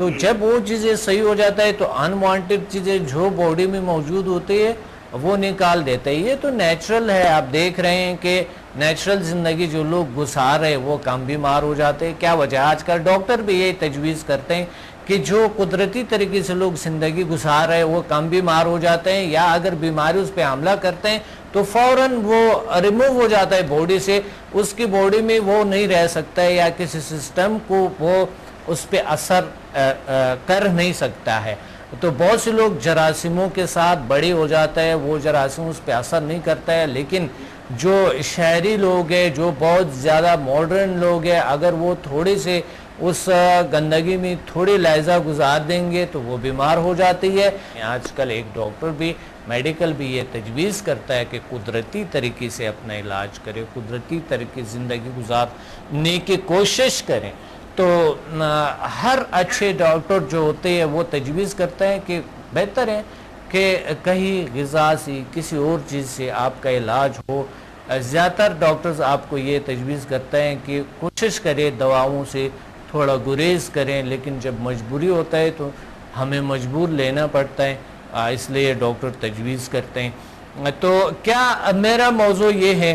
تو جب وہ چیزیں صحیح ہو جاتا ہے تو انوانٹیڈ چیزیں جو باڈی میں موجود ہوتی ہے وہ نکال دیتے ہیں. یہ تو نیچرل ہے. آپ دیکھ رہے ہیں کہ نیچرل زندگی جو لوگ گزار رہے وہ کم بیمار ہو جاتے ہیں. کیا وجہ؟ آج کل ڈاکٹر بھی یہ تجویز کرتے ہیں کہ جو قدرتی طریقے سے لوگ زندگی گزار رہے وہ کم بیمار ہو جاتے ہیں, یا اگر بیماری اس پہ حملہ کرتے ہیں تو فوراً وہ ریموو ہو جاتا ہے باڈی سے, اس کی باڈی میں وہ نہیں رہ سکتا ہے, یا کسی سسٹم کو وہ اس پہ اثر کر نہیں سکتا ہے. تو بہت سے لوگ جراثیموں کے ساتھ بڑے ہو جاتا ہے, وہ جراثیم اس پہ اثر نہیں کرتا ہے. لیکن جو شہری لوگ ہیں, جو بہت زیادہ ماڈرن لوگ ہیں, اگر وہ تھوڑے سے اس گندگی میں تھوڑی لحظہ گزار دیں گے تو وہ بیمار ہو جاتی ہے. آج کل ایک ڈاکٹر بھی, میڈیکل بھی یہ تجویز کرتا ہے کہ قدرتی طریقے سے اپنا علاج کرے, قدرتی طریقے زندگی گزارنے کی کوشش کریں. تو ہر اچھے ڈاکٹر جو ہوتے ہیں وہ تجویز کرتے ہیں کہ بہتر ہے کہ کہیں غذا سے کسی اور چیز سے آپ کا علاج ہو. زیادہ تر ڈاکٹرز آپ کو یہ تجویز کرتے ہیں کہ کوشش کریں دواؤں سے تھوڑا گریز کریں, لیکن جب مجبوری ہوتا ہے تو ہمیں مجبور لینا پڑتا ہے, اس لیے ڈاکٹر تجویز کرتے ہیں. تو کیا میرا موضوع یہ ہے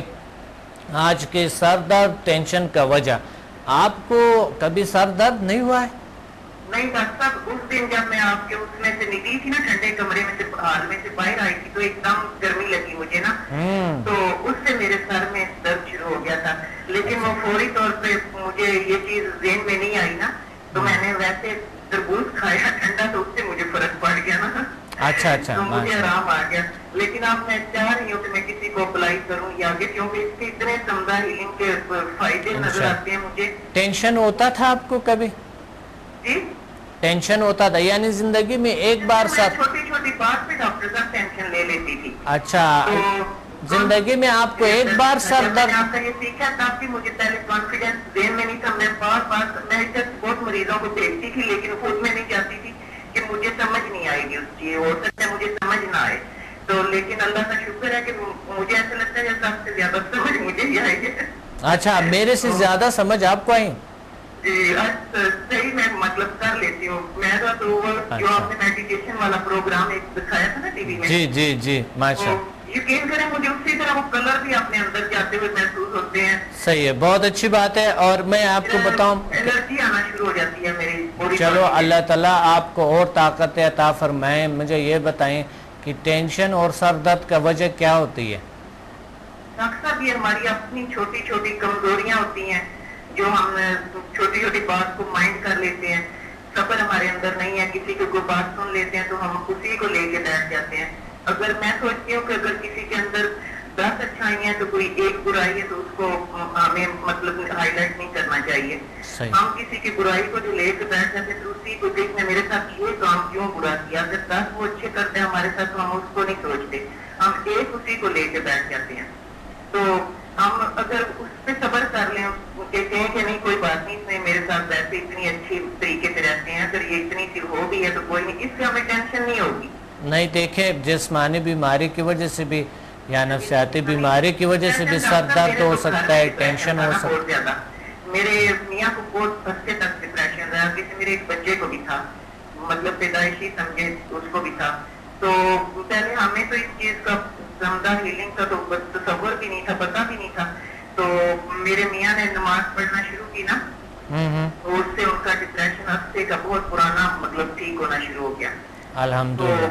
آج کے سر درد ٹینشن کا وجہ, آپ کو کبھی سر درد نہیں ہوا ہے؟ نہیں ڈاکٹر صاحب, اس دن جب میں آپ کے اس میں سے نکلی تھی نا, ٹھنڈے کمرے میں سے ہال میں سے باہر آئی تھی, تو ایک دم گرمی لگی مجھے نا, تو اس سے میرے سر میں درد شروع ہو گیا تھا. لیکن وہ فوری طور پہ مجھے یہ چیز ذہن میں نہیں آئی نا, تو میں نے ویسے تربوز کھایا ٹھنڈا, تو اس سے مجھے فرق پڑ گیا نا. اچھا تو مجھے آرام آ گیا. لیکن اب میں چاہ رہی ہوں کہ میں کسی کو اپلائی کروں یا آگے, کیونکہ اس کے اتنے سمدہ ہیلنگ کے فائدے نظر آتے ہیں مجھے. ٹینشن ہوتا تھا آپ کو کبھی؟ جی ٹینشن ہوتا تھا, یعنی زندگی میں ایک بار سب چھوٹی چھوٹی بات پہ ڈاکٹر صاحب ٹینشن لے لیتی تھی. اچھا, زندگی میں آپ کو ایک بار سر درد؟ آپ کا یہ سیکھا تب بھی مجھے پہلے کانفیڈینس ذہن میں نہیں تھا. میں بار بار میں بہت مریضوں کو دیکھتی تھی, لیکن خود میں نہیں چاہتی تھی کہ مجھے سمجھ نہیں آئے گی اس چیز, ہو سکتا ہے مجھے سمجھ نہ آئے. تو لیکن اللہ کا شکر ہے کہ مجھے ایسا لگتا ہے سب سے زیادہ سمجھ مجھے ہی آئے گی. اچھا, میرے سے زیادہ سمجھ آپ کو آئی؟ جی صحیح, میں مطلب کر لیتی ہوں. میرا تو وہ جو آپ نے میڈیٹیشن والا پروگرام ایک دکھایا تھا نا ٹی وی میں, جی جی جی, ماشاء یقین کریں مجھے اسی طرح وہ کلر بھی اپنے اندر جاتے ہوئے محسوس ہوتے ہیں. صحیح ہے, بہت اچھی بات ہے. اور میں آپ کو بتاؤں, الرجی آنا شروع ہو جاتی ہے میری بوڈی. چلو اللہ تعالیٰ آپ کو اور طاقت عطا فرمائیں. مجھے یہ بتائیں کہ ٹینشن اور سر درد کا وجہ کیا ہوتی ہے؟ ڈاکٹر صاحب, یہ ہماری اپنی چھوٹی چھوٹی کمزوریاں ہوتی ہیں, جو ہم چھوٹی چھوٹی بات کو مائنڈ کر لیتے ہیں. صبر ہمارے اندر نہیں ہے, کسی کو کوئی بات سن لیتے ہیں تو ہم اسی کو لے کے بیٹھ جاتے ہیں. اگر میں سوچتی ہوں کہ اگر کسی کے اندر 10 اچھائی ہیں تو کوئی ایک برائی ہے, تو اس کو ہمیں مطلب ہائی لائٹ نہیں کرنا چاہیے. ہم کسی کی برائی کو جو لے کے بیٹھ جاتے ہیں تو اسی کو دیکھنے میرے ساتھ یہ کام کیوں برا کیا, اگر 10 وہ اچھے کرتے ہیں ہمارے ساتھ تو ہم اس کو نہیں سوچتے, ہم ایک اسی کو لے کے بیٹھ جاتے ہیں. تو ہم اگر اس پہ صبر کر لیں, کہتے ہیں کہ نہیں کوئی بات نہیں, اس نے میرے ساتھ ویسے اتنی اچھی طریقے سے رہتے ہیں, اگر یہ اتنی سی ہو بھی ہے تو کوئی نہیں, اس سے ہمیں ٹینشن نہیں ہوگی. نہیں, دیکھیں جسمانی بیماری کی وجہ سے بھی یا نفسیاتی بیماری کی وجہ سے بھی سر درد ہو سکتا ہے, ٹینشن ہو سکتا ہے. میرے میاں کو بہت ہفتے تک ڈپریشن رہا, کسی میرے ایک بچے کو بھی تھا, مطلب پیدائشی سمجھے اس کو بھی تھا. تو پہلے ہمیں تو اس چیز کا زمدہ ہیلنگ کا تو تصور بھی نہیں تھا, پتہ بھی نہیں تھا. تو میرے میاں نے نماز پڑھنا شروع کی نا, تو اس سے ان کا ڈپریشن ہفتے کا بہت پرانا مطلب ٹھیک ہونا شروع ہو گیا. الحمدللہ.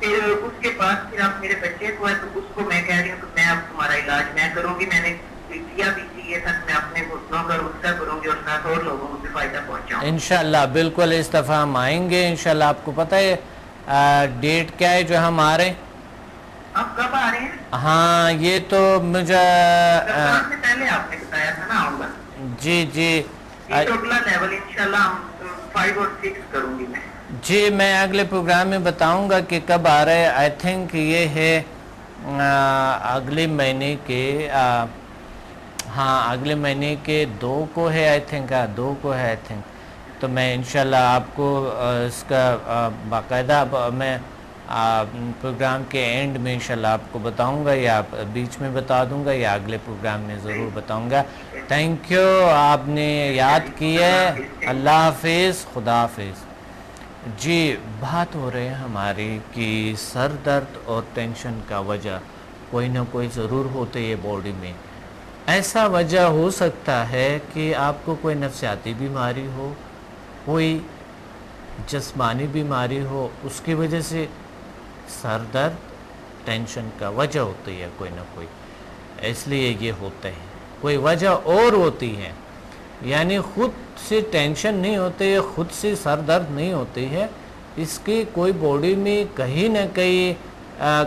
پھر اس کے بعد پھر اب میرے بچے کو ہے, تو اس کو میں کہہ رہی ہوں کہ میں اب تمہارا علاج میں کروں گی. میں نے کیا بھی یہ تھا کہ میں اپنے گھٹنوں کا اس کا کروں گی اور ساتھ اور لوگوں کو بھی فائدہ پہنچاؤں. انشاءاللہ بالکل اس دفعہ ہم آئیں گے انشاءاللہ. آپ کو پتہ ہے ڈیٹ کیا ہے جو ہم آ رہے ہیں؟ آپ کب آ رہے ہیں؟ ہاں, یہ تو مجھے رمضان سے پہلے آپ نے بتایا تھا نا آؤں گا. جی جی, یہ تو اگلا لیول انشاءاللہ ہم 5 اور 6 کروں گی میں. جی, میں اگلے پروگرام میں بتاؤں گا کہ کب آ رہے. آئی تھنک یہ ہے اگلے مہینے کے, ہاں اگلے مہینے کے 2 کو ہے آئی تھنک, 2 کو ہے آئی تھنک. تو میں انشاءاللہ آپ کو اس کا باقاعدہ میں پروگرام کے اینڈ میں انشاءاللہ آپ کو بتاؤں گا, یا بیچ میں بتا دوں گا, یا اگلے پروگرام میں ضرور بتاؤں گا. تھینک یو, آپ نے یاد کیا ہے. اللہ حافظ, خدا حافظ. جی بات ہو رہی ہے ہماری کہ سر درد اور ٹینشن کا وجہ کوئی نہ کوئی ضرور ہوتے ہے باڈی میں. ایسا وجہ ہو سکتا ہے کہ آپ کو کوئی نفسیاتی بیماری ہو, کوئی جسمانی بیماری ہو, اس کی وجہ سے سر درد ٹینشن کا وجہ ہوتی ہے کوئی نہ کوئی, اس لیے یہ ہوتا ہے. کوئی وجہ اور ہوتی ہے, یعنی خود سے ٹینشن نہیں ہوتی ہے, خود سے سر درد نہیں ہوتی ہے, اس کی کوئی باڈی میں کہیں نہ کہیں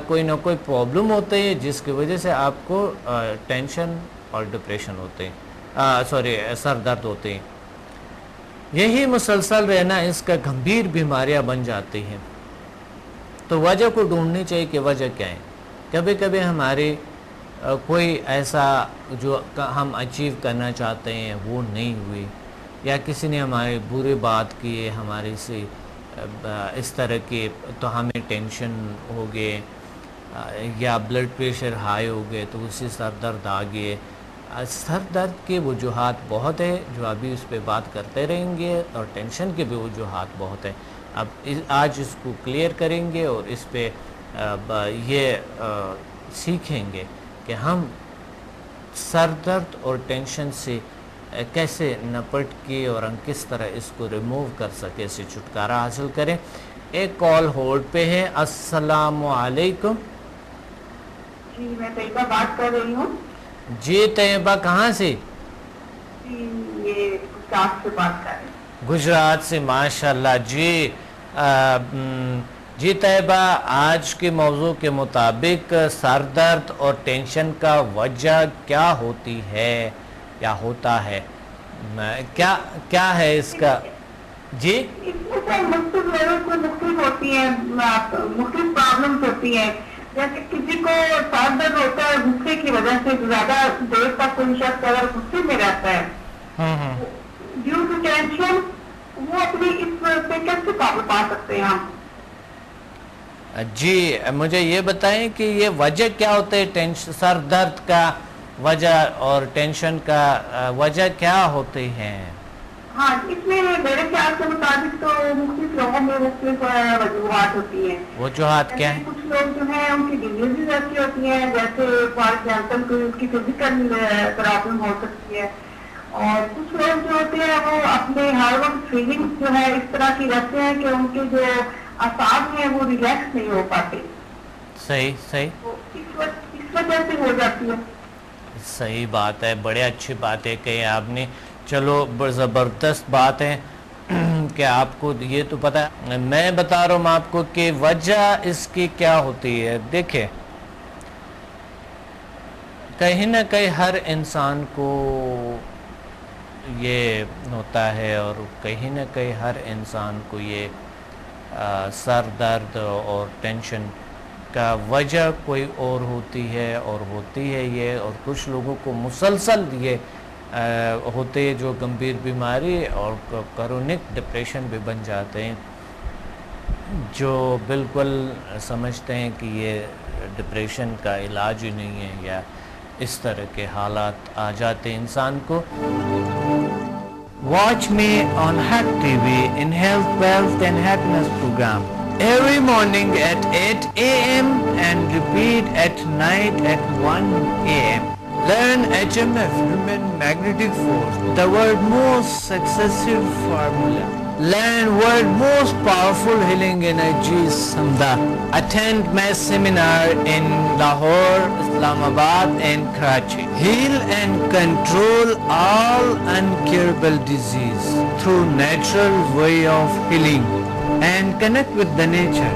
کوئی نہ کوئی پرابلم ہوتی ہے جس کی وجہ سے آپ کو ٹینشن اور ڈپریشن ہوتے ہیں, سر درد ہوتے ہیں. یہی مسلسل رہنا اس کا گمبھیر بیماریاں بن جاتی ہیں. تو وجہ کو ڈھونڈنی چاہیے کہ وجہ کیا ہے. کبھی کبھی ہماری کوئی ایسا جو ہم اچیو کرنا چاہتے ہیں وہ نہیں ہوئی, یا کسی نے ہماری بری بات کی ہے ہمارے سے اس طرح کی, تو ہمیں ٹینشن ہو گئے, یا بلڈ پریشر ہائی ہو گئے تو اسی سر درد آ گئے. سر درد کے وجوہات بہت ہے جو ابھی اس پہ بات کرتے رہیں گے, اور ٹینشن کے بھی وجوہات بہت ہے. اب آج اس کو کلیئر کریں گے اور اس پہ یہ سیکھیں گے کہ ہم سر درد اور ٹینشن سے کیسے نپٹ کے اور ہم کس طرح اس کو ریموو کر سکے, اسے چھٹکارا حاصل کریں. ایک کال ہولڈ پہ ہے. السلام علیکم. جی میں طیبہ بات کر رہی ہوں. جی طیبہ کہاں سے؟ جی یہ گجرات سے بات کر رہی ہوں. گجرات سے, ماشاءاللہ. جی طیبہ, آج کے موضوع کے مطابق سر درد اور ٹینشن کا وجہ کیا ہوتی ہے یا ہوتا ہے, کیا ہے اس کا؟ جی اس میں سے مختلف لوگوں کو مختلف ہوتی ہیں, مختلف پرابلمس ہوتی ہیں. جیسے کسی کو سر درد ہوتا ہے غصے کی وجہ سے, زیادہ دیر تک کوئی شخص اگر غصے میں رہتا ہے ڈیو ٹو ٹینشن, وہ اپنی اس سے کیسے قابو پا سکتے ہیں ہم؟ جی مجھے یہ بتائیں کہ یہ وجہ کیا ہوتا ہے, سر درد کا وجہ اور ٹینشن کا وجہ کیا ہوتے ہیں؟ ہاں, اس میں میرے خیال کے مطابق تو مختلف لوگوں میں مختلف وجوہات ہوتی ہیں. وجوہات کیا ہیں؟ کچھ لوگ جو ہیں ان کی ڈیزیز ایسی ہوتی ہیں, جیسے فار ایگزامپل کوئی ان کی فزیکل پرابلم ہو سکتی ہے, اور کچھ لوگ جو ہوتے ہیں وہ اپنے ہر وقت فیلنگس جو ہے اس طرح کی رہتے ہیں کہ ان کے جو اعصاب ہیں وہ ریلیکس نہیں ہو پاتے. صحیح. تو اس وجہ سے ہو جاتی ہے. صحیح بات ہے, بڑے اچھی بات ہے کہ آپ نے. چلو زبردست بات ہے کہ آپ کو یہ تو پتہ ہے. میں بتا رہا ہوں آپ کو کہ وجہ اس کی کیا ہوتی ہے. دیکھیں, کہیں نہ کہیں ہر انسان کو یہ ہوتا ہے, اور کہیں نہ کہیں ہر انسان کو یہ سر درد اور ٹینشن کا وجہ کوئی اور ہوتی ہے, اور ہوتی ہے یہ, اور کچھ لوگوں کو مسلسل یہ ہوتے جو گمبھیر بیماری اور کرونک ڈپریشن بھی بن جاتے ہیں, جو بالکل سمجھتے ہیں کہ یہ ڈپریشن کا علاج ہی نہیں ہے, یا اس طرح کے حالات آ جاتے ہیں انسان کو. Watch me on Hack TV in Health, Wealth and Happiness program every morning at 8 a.m. and repeat at night at 1 a.m. Learn HMF, Human Magnetic Force, the world's most successful formula. Learn world's most powerful healing energies, Samda. Attend my seminar in Lahore, Islamabad and Karachi. Heal and control all incurable disease through natural way of healing, and connect with the nature.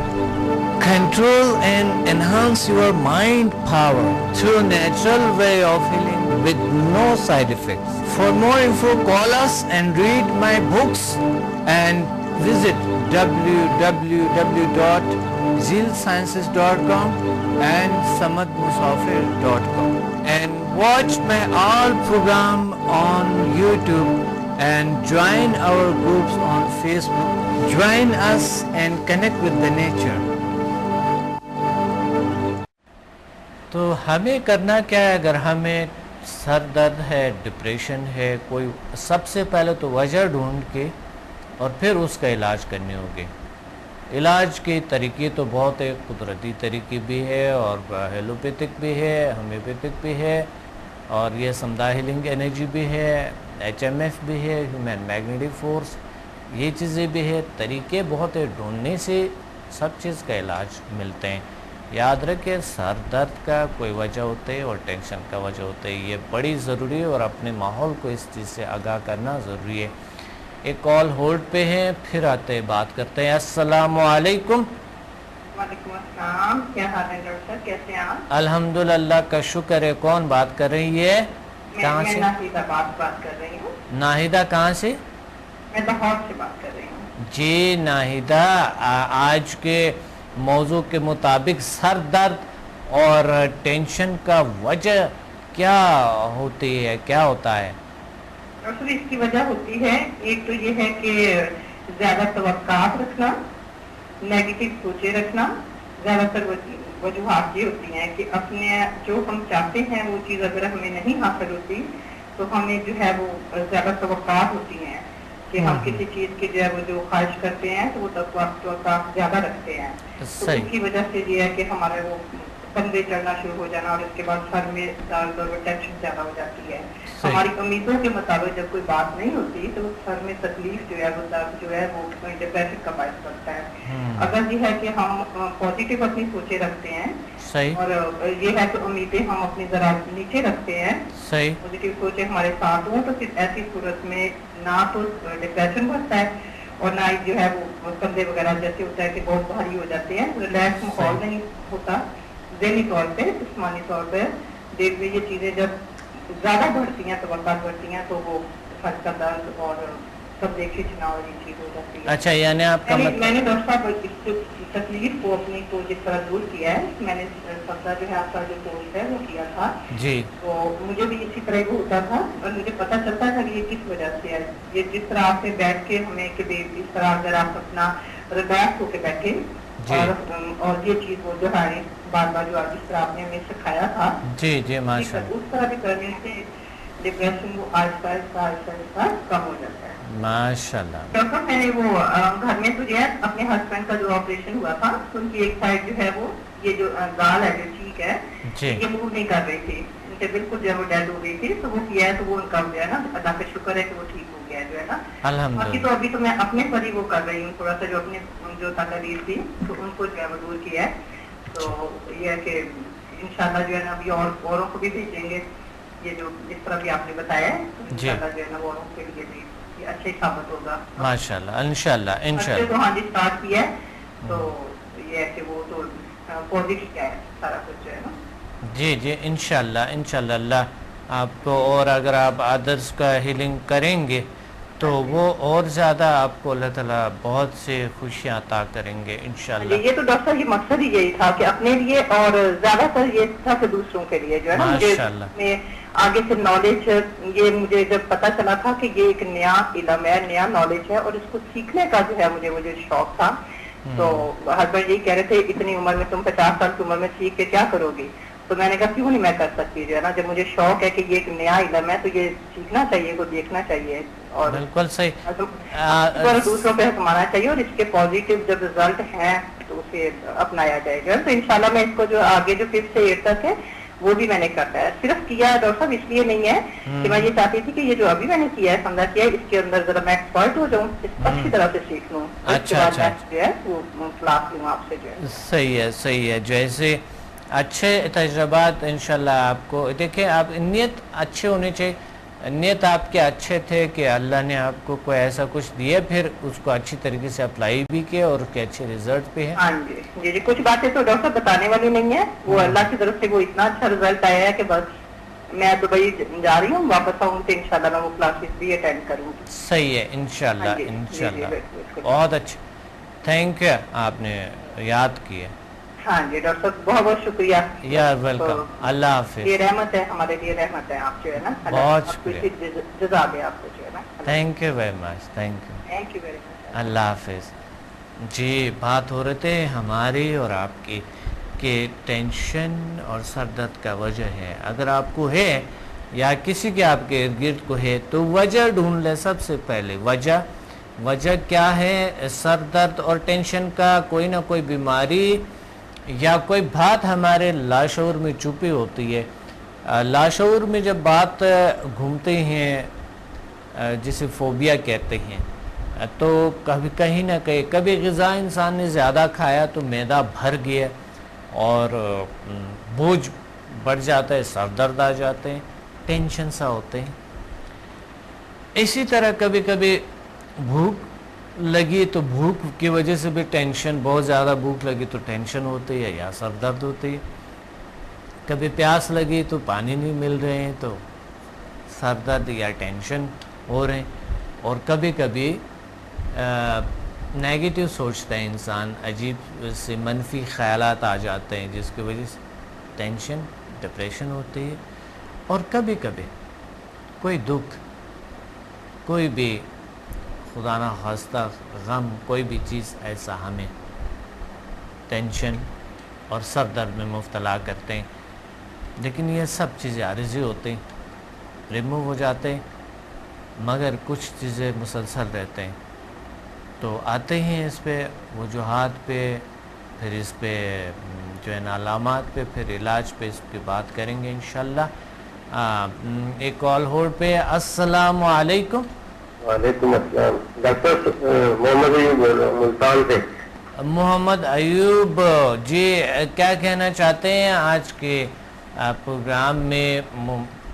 Control and enhance your mind power through natural way of healing with no side effects. For more info, call us and read my books and visit www.zealsciences.com and samadmusafir.com, and watch my all program on YouTube and join our groups on Facebook. Join us and connect with the nature. تو ہمیں کرنا کیا ہے؟ اگر ہمیں سر درد ہے، depression ہے، کوئی سب سے پہلے تو وجہ ڈھونڈ کے اور پھر اس کا علاج کرنے ہوگے. علاج کے طریقے تو بہت ہے، قدرتی طریقے بھی ہے اور ہیلوپیتھک بھی ہے، ہومیوپیتھک بھی ہے، اور یہ سمدھا ہیلنگ انرجی بھی ہے، HMF بھی ہے، ہیومن میگنیٹک فورس، یہ چیزیں بھی ہے، طریقے بہت ہے، ڈھونڈنے سے سب چیز کا علاج ملتے ہیں۔ یاد رکھیں سر درد کا کوئی وجہ ہوتے ہے اور ٹینشن کا وجہ ہوتے ہے، یہ بڑی ضروری ہے اور اپنے ماحول کو اس چیز سے آگاہ کرنا ضروری ہے۔ ایک کال ہولڈ پہ ہے، پھر آتے بات کرتے ہیں۔ السلام علیکم۔ وعلیکم السلام، کیا حال ہے ڈاکٹر صاحب، کیسے ہیں آپ؟ الحمدللہ کا شکر ہے۔ کون بات کر رہی ہے؟ کہاں سے؟ میں ناہیدہ بات کر رہی ہوں۔ ناہیدہ کہاں سے؟ میں لاہور سے بات کر رہی ہوں۔ جی ناہیدہ، آج کے موضوع کے مطابق سر درد اور ٹینشن کا وجہ کیا ہوتی ہے، کیا ہوتا ہے؟ ڈاکٹر اس کی وجہ ہوتی ہے، ایک تو یہ ہے کہ زیادہ توقعات رکھنا، نیگیٹو سوچے رکھنا۔ زیادہ تر وجوہات یہ ہوتی ہیں کہ اپنے جو ہم چاہتے ہیں وہ چیز اگر ہمیں نہیں حاصل ہوتی تو ہمیں جو ہے وہ زیادہ توقعات ہوتی ہیں کہ ہم کسی چیز کی جو ہے وہ جو خواہش کرتے ہیں تو وہ توقعات زیادہ رکھتے ہیں، تو اس کی وجہ سے یہ ہے کہ ہمارے وہ کندھے چڑھنا شروع ہو جانا، اور اس کے بعد سر میں درد اور ٹینشن زیادہ ہو جاتی ہے۔ ہماری امیدوں کے مطابق جب کوئی بات نہیں ہوتی تو سر میں تکلیف جو ہے وہ درد جو ہے وہ ڈپریشن کا باعث بنتا ہے۔ اگر یہ ہے کہ ہم پازیٹیو اپنی سوچیں رکھتے ہیں اور یہ ہے کہ امیدیں ہم اپنی ذرا نیچے رکھتے ہیں، پازیٹیو سوچیں ہمارے ساتھ ہوں، تو پھر ایسی صورت میں نہ تو ڈپریشن بڑھتا ہے اور نہ ہی جو ہے وہ کندھے وغیرہ جیسے ہوتا ہے کہ بہت بھاری ہو جاتے ہیں، ریلیکس ماحول نہیں ہوتا ذہنی طور پہ، جسمانی طور پہ۔ دیکھ یہ چیزیں جب زیادہ بڑھتی ہیں، توقعات بڑھتی ہیں، تو وہ سر کا درد اور سب کھینچنا اور یہ چیز ہو جاتی ہے۔ اچھا، یعنی آپ کا میں نے ڈاکٹر صاحب اس تکلیف کو اپنی کو جس طرح دور کیا ہے، میں نے سب جو ہے آپ کا جو کورس ہے وہ کیا تھا جی، تو مجھے بھی اسی طرح وہ ہوتا تھا اور مجھے پتا چلتا تھا کہ یہ کس وجہ سے ہے۔ یہ جس طرح آپ نے بیٹھ کے ہمیں کہ اس طرح اگر آپ اپنا ریلیکس ہو کے بیٹھے اور یہ چیز وہ جو ہے بار بار جو جس طرح آپ نے ہمیں سکھایا تھا جی جی ماشاء اللہ، اس طرح بھی کرنے سے ڈپریشن وہ آہستہ آہستہ کم ہو جاتا ہے۔ ماشاء اللہ۔ ڈاکٹر میں نے وہ گھر میں تو جو ہے اپنے ہسبینڈ کا جو آپریشن ہوا تھا ان کی ایک سائڈ جو ہے وہ یہ جو گال ہے جو ٹھیک ہے یہ موو نہیں کر رہی تھی، ان کے بالکل جو ہے وہ ڈیڈ ہو گئی تھی، تو وہ کیا ہے تو وہ ان کا جو ہے نا اللہ کا شکر ہے کہ وہ ٹھیک ہو گیا جو ہے نا الحمدللہ۔ باقی تو ابھی تو میں اپنے پر ہی وہ کر رہی ہوں، تھوڑا سا جو اپنے جو تکلیف تھی تو ان کو جو ہے وہ دور کیا ہے، تو یہ ہے کہ انشاءاللہ جو ہے نا ابھی اوروں کو بھی بھیجیں گے، یہ جو جس طرح بھی آپ نے بتایا ہے انشاءاللہ جو ہے نا وہ اوروں کے لیے بھی اچھے ثابت ہوگا ماشاءاللہ انشاءاللہ انشاءاللہ۔ تو ہاں جی اسٹارٹ کیا ہے تو یہ ہے کہ وہ تو پازیٹیو کیا ہے سارا کچھ جو ہے نا۔ جی جی انشاءاللہ انشاءاللہ، اللہ آپ کو، اور اگر آپ ادرس کا ہیلنگ کریں گے تو وہ اور زیادہ آپ کو اللہ تعالیٰ بہت سے خوشیاں عطا کریں گے انشاءاللہ۔ یہ تو ڈاکٹر صاحب یہ مقصد ہی یہی تھا کہ اپنے لیے اور زیادہ تر یہ تھا کہ دوسروں کے لیے جو ہے نا مجھے آگے سے نالج، یہ مجھے جب پتا چلا تھا کہ یہ ایک نیا علم ہے، نیا نالج ہے اور اس کو سیکھنے کا جو ہے مجھے شوق تھا، تو ہسبینڈ یہی کہہ رہے تھے اتنی عمر میں تم 50 سال کی عمر میں سیکھ کے کیا کرو گی، تو میں نے کہا کیوں نہیں میں کر سکتی جو ہے نا، جب مجھے شوق ہے کہ یہ ایک نیا علم ہے تو یہ سیکھنا چاہیے، کو دیکھنا چاہیے اور بالکل صحیح دوسروں پہ حکمانا چاہیے، اور اس کے پازیٹیو جب رزلٹ ہیں تو اسے اپنایا جائے گا۔ تو انشاءاللہ میں اس کو جو آگے جو 5 سے 8 تک ہے وہ بھی میں نے کرتا ہے، صرف کیا ہے ڈاکٹر صاحب اس لیے نہیں ہے کہ میں یہ چاہتی تھی کہ یہ جو ابھی میں نے کیا ہے سمجھا کیا ہے اس کے اندر ذرا میں ایکسپرٹ ہو جاؤں، اچھی طرح سے سیکھ لوں، اچھا جو ہے وہ کلاس لوں آپ سے جو ہے۔ صحیح ہے صحیح ہے، جیسے اچھے تجربات انشاءاللہ آپ کو، دیکھیں آپ نیت اچھے ہونے چاہیے، نیت آپ کے اچھے تھے کہ اللہ نے آپ کو کوئی ایسا کچھ دیا، پھر اس کو اچھی طریقے سے اپلائی بھی کیا اور اس کے اچھے ریزلٹ بھی ہیں۔ ہاں جی جی کچھ باتیں تو ڈاکٹر صاحب بتانے والی نہیں ہے، وہ اللہ کی طرف سے وہ اتنا اچھا رزلٹ آیا ہے کہ بس میں دبئی جا رہی ہوں، واپس آؤں تو انشاءاللہ میں وہ کلاسز بھی اٹینڈ کروں گی۔ صحیح ہے انشاءاللہ انشاءاللہ، بہت اچھا، تھینک یو آپ نے یاد کیا۔ ہاں جی ڈاکٹر صاحب بہت بہت شکریہ، یار ویلکم، اللہ حافظ۔ یہ رحمت ہے ہمارے لیے، رحمت ہے آپ جو ہے نا، بہت شکریہ، جزا دے آپ کو جو ہے نا۔ Thank you very much, thank you very much, اللہ حافظ۔ جی بات ہو رہے تھے ہماری اور آپ کی کہ ٹینشن اور سر درد کا وجہ ہے، اگر آپ کو ہے یا کسی کے آپ کے ارد گرد کو ہے تو وجہ ڈھونڈ لیں، سب سے پہلے وجہ وجہ کیا ہے سر درد اور ٹینشن کا؟ کوئی نہ کوئی بیماری یا کوئی بات ہمارے لاشعور میں چھپی ہوتی ہے. لاشعور میں جب بات گھومتے ہیں جسے فوبیا کہتے ہیں تو کہیں نہ کبھی غذا انسان نے زیادہ کھایا تو معدہ بھر گیا اور بوجھ بڑھ جاتا ہے، سر درد آ جاتے ہیں، ٹینشن سا ہوتے ہیں. اسی طرح کبھی کبھی بھوک لگی تو بھوک کی وجہ سے بھی ٹینشن، بہت زیادہ بھوک لگی تو ٹینشن ہوتی ہے یا سر درد ہوتی ہے. کبھی پیاس لگی تو پانی نہیں مل رہے ہیں تو سر درد یا ٹینشن ہو رہے ہیں. اور کبھی کبھی نیگیٹو سوچتا ہے انسان، عجیب سے منفی خیالات آ جاتے ہیں جس کی وجہ سے ٹینشن ڈپریشن ہوتی ہے. اور کبھی کبھی کوئی دکھ، کوئی بھی خدا نہ خواستہ غم، کوئی بھی چیز ایسا ہمیں ٹینشن اور سر درد میں مبتلا کرتے ہیں. لیکن یہ سب چیزیں عارضی ہوتے ہیں، ریموو ہو جاتے ہیں، مگر کچھ چیزیں مسلسل رہتے ہیں. تو آتے ہیں اس پہ وجوہات پہ، پھر اس پہ جو ہے نا علامات پہ، پھر علاج پہ اس کی بات کریں گے انشاءاللہ. ایک کال ہولڈ پہ. السلام علیکم. وعلیکم السلام. ڈاکٹر محمد ایوب بول رہا ہوں ملتان سے. محمد ایوب جی، کیا کہنا چاہتے ہیں آج کے پروگرام میں؟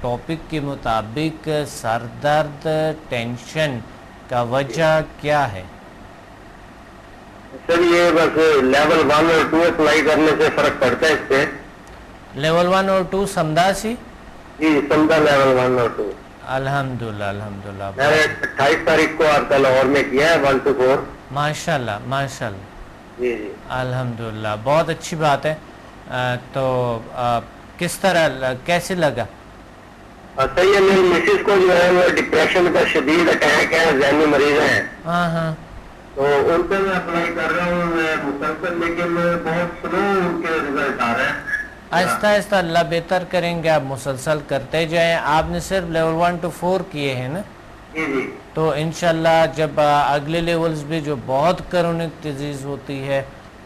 ٹاپک کے مطابق سر درد ٹینشن کا وجہ کیا ہے؟ سر یہ بس لیول 1 اور 2 اپلائی کرنے سے فرق پڑتا ہے اس پہ. لیول 1 اور 2 سمدھا سی؟ جی سمجھا لیول 1 اور 2. الحمدللہ الحمدللہ. میں نے 28 تاریخ کو آپ کا لاہور میں کیا ہے 1 to 4. ماشاءاللہ ماشاءاللہ. جی جی الحمدللہ بہت اچھی بات ہے. تو کس طرح کیسے لگا؟ صحیح ہے. میری مسز کو جو ہے وہ ڈپریشن کا شدید اٹیک ہے، ذہنی مریض ہیں. ہاں ہاں. تو ان پہ میں اپلائی کر رہا ہوں مسلسل، لیکن بہت سلو ان کے رزلٹ آ رہے ہیں. آہستہ آہستہ اللہ بہتر کریں گے، آپ مسلسل کرتے جائیں. آپ نے صرف لیول 1 to 4 کیے ہیں نا؟ جی جی. تو انشاءاللہ جب اگلے لیولز بھی جو بہت کرونک ڈیزیز ہوتی ہے،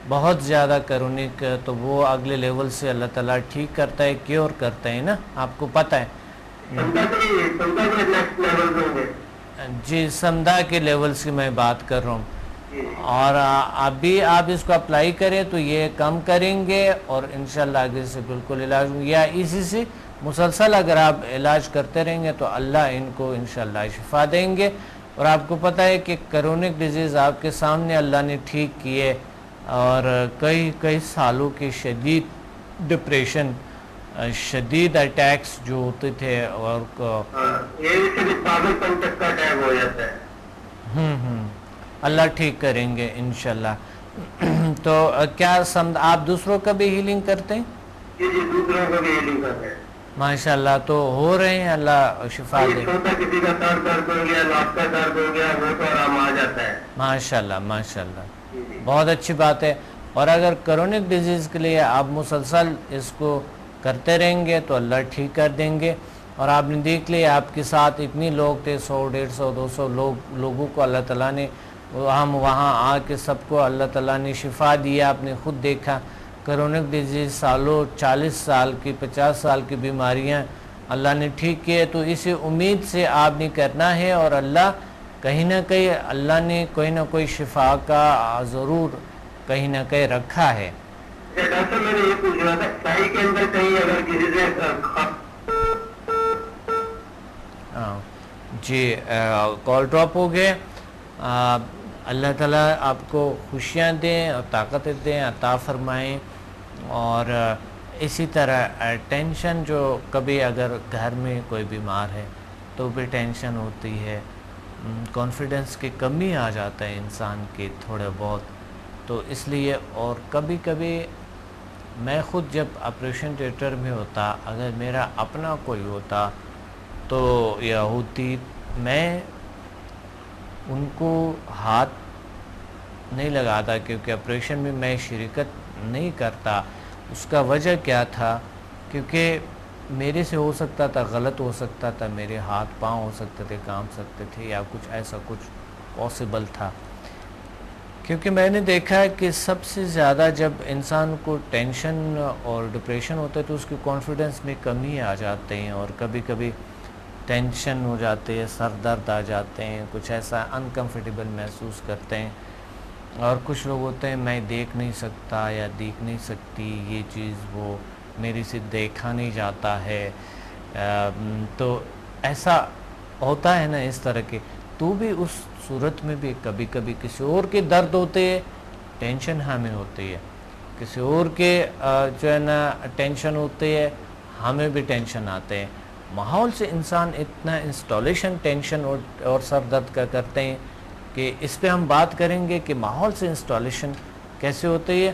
بہت زیادہ کرونک، تو وہ اگلے لیول سے اللہ تعالیٰ ٹھیک کرتا ہے، کیور کرتا ہے نا، آپ کو پتہ ہے. جی سمدھا کے لیولز کی میں بات کر رہا ہوں. اور ابھی آپ اس کو اپلائی کریں تو یہ کم کریں گے اور انشاءاللہ آگے سے بالکل علاج یا اسی سے مسلسل اگر آپ علاج کرتے رہیں گے تو اللہ ان کو انشاءاللہ شفا دیں گے. اور آپ کو پتہ ہے کہ کرونک ڈیزیز آپ کے سامنے اللہ نے ٹھیک کیے، اور کئی سالوں کے شدید ڈپریشن، شدید اٹیکس جو ہوتے تھے اور اللہ ٹھیک کریں گے انشاءاللہ. تو کیا آپ دوسروں کا بھی ہیلنگ کرتے ہیں؟ جی جی دوسروں کا بھی ہیلنگ کرتے ہیں. ماشاءاللہ تو ہو رہے ہیں، اللہ شفا دے. کسی کا سر درد ہو گیا، ناک کا درد ہو گیا، وہ تو آرام آ جاتا ہے. ماشاءاللہ ماشاءاللہ بہت اچھی بات ہے. اور اگر کرونک ڈیزیز کے لیے آپ مسلسل اس کو کرتے رہیں گے تو اللہ ٹھیک کر دیں گے. اور آپ نے دیکھ لیا آپ کے ساتھ اتنی لوگ تھے، 100 150 200 لوگوں کو اللہ تعالیٰ نے، ہم وہاں آ کے سب کو اللہ تعالیٰ نے شفا دیا. آپ نے خود دیکھا کرونک ڈیزیز سالوں 40 سال کی 50 سال کی بیماریاں اللہ نے ٹھیک کیے. تو اسی امید سے آپ نے کرنا ہے، اور اللہ کہیں نہ کہیں اللہ نے کوئی نہ کوئی شفا کا ضرور کہیں نہ کہیں رکھا ہے. ڈاکٹر میں نے یہ پوچھ رہا تھا سائی کے اندر کہیں اگر کسی سے جی کال ڈراپ ہو گئے. اللہ تعالیٰ آپ کو خوشیاں دیں اور طاقت دیں، عطا فرمائیں. اور اسی طرح ٹینشن جو کبھی اگر گھر میں کوئی بیمار ہے تو بھی ٹینشن ہوتی ہے، کانفیڈنس کی کمی آ جاتا ہے انسان کی تھوڑے بہت. تو اس لیے، اور کبھی کبھی میں خود جب آپریشن تھیٹر میں ہوتا، اگر میرا اپنا کوئی ہوتا تو یا ہوتی، میں ان کو ہاتھ نہیں لگاتا کیونکہ آپریشن میں میں شرکت نہیں کرتا. اس کا وجہ کیا تھا؟ کیونکہ میرے سے ہو سکتا تھا غلط ہو سکتا تھا، میرے ہاتھ پاؤں ہو سکتے تھے کام سکتے تھے یا کچھ ایسا کچھ پاسبل تھا. کیونکہ میں نے دیکھا ہے کہ سب سے زیادہ جب انسان کو ٹینشن اور ڈپریشن ہوتا ہے تو اس کی کانفیڈنس میں کمی آ جاتے ہیں, اور کبھی کبھی ٹینشن ہو جاتے ہیں, سر درد آ جاتے ہیں, کچھ ایسا انکمفرٹیبل محسوس کرتے ہیں, اور کچھ لوگ ہوتے ہیں میں دیکھ نہیں سکتا یا دیکھ نہیں سکتی یہ چیز, وہ میری سے دیکھا نہیں جاتا ہے. تو ایسا ہوتا ہے نا اس طرح کے. تو بھی اس صورت میں بھی کبھی کبھی کسی اور کے درد ہوتے ہیں, ٹینشن ہمیں ہوتی ہے, کسی اور کے جو ہے نا ٹینشن ہوتے ہے, ہمیں بھی ٹینشن آتے ہیں. ماحول سے انسان اتنا انسٹالیشن ٹینشن اور سر درد کا کرتے ہیں کہ اس پہ ہم بات کریں گے کہ ماحول سے انسٹالیشن کیسے ہوتی ہے.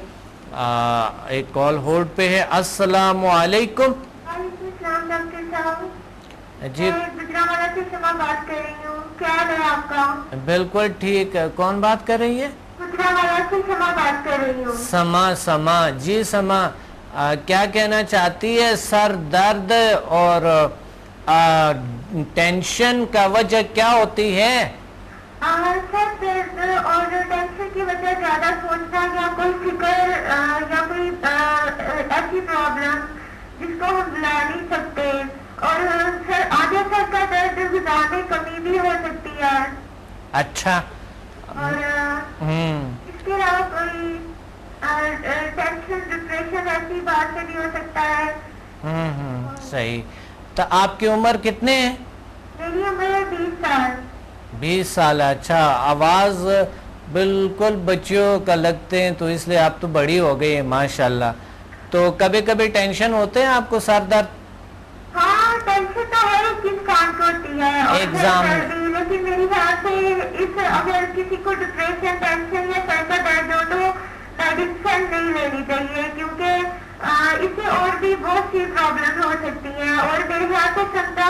ایک کال ہولڈ پہ ہے. السلام علیکم. وعلیکم السلام ڈاکٹر صاحب. جی میں گجرانوالہ سے شمع بات کر رہی ہوں. کیا حال ہے آپ کا؟ بالکل ٹھیک. کون بات کر رہی ہے؟ گجرانوالہ سے شمع بات کر رہی ہوں. سما جی سما, کیا کہنا چاہتی ہے؟ سر درد اور ٹینشن کا وجہ کیا ہوتی ہے؟ سر درد اور ٹینشن کی وجہ زیادہ سوچنا یا کوئی فکر یا کوئی ایسی پرابلم جس کو ہم بلا نہیں سکتے, اور سر آدھے سر کا درد غذا میں کمی بھی ہو سکتی ہے. اچھا. اور اس کے علاوہ کوئی ٹینشن ڈپریشن ایسی بات سے بھی ہو سکتا ہے. صحیح. تو آپ کی عمر کتنے ہیں؟ میری عمر ہے 20 سال. 20 سال. اچھا. آواز بالکل بچیوں کا لگتے ہیں, تو اس لیے آپ تو بڑی ہو گئی ہیں ماشاءاللہ. تو کبھی کبھی ٹینشن ہوتے ہیں آپ کو, سر درد؟ ہاں ٹینشن تو ہر ایک انسان کو ہوتی ہے, ایگزام, لیکن میری خیال سے اگر کسی کو ڈپریشن ٹینشن یا سر کا درد ہو تو میڈیسن نہیں لینی چاہیے, کیونکہ اس سے اور بھی بہت سی پرابلم ہو سکتی ہیں. اور میرے خیال سے سمدہ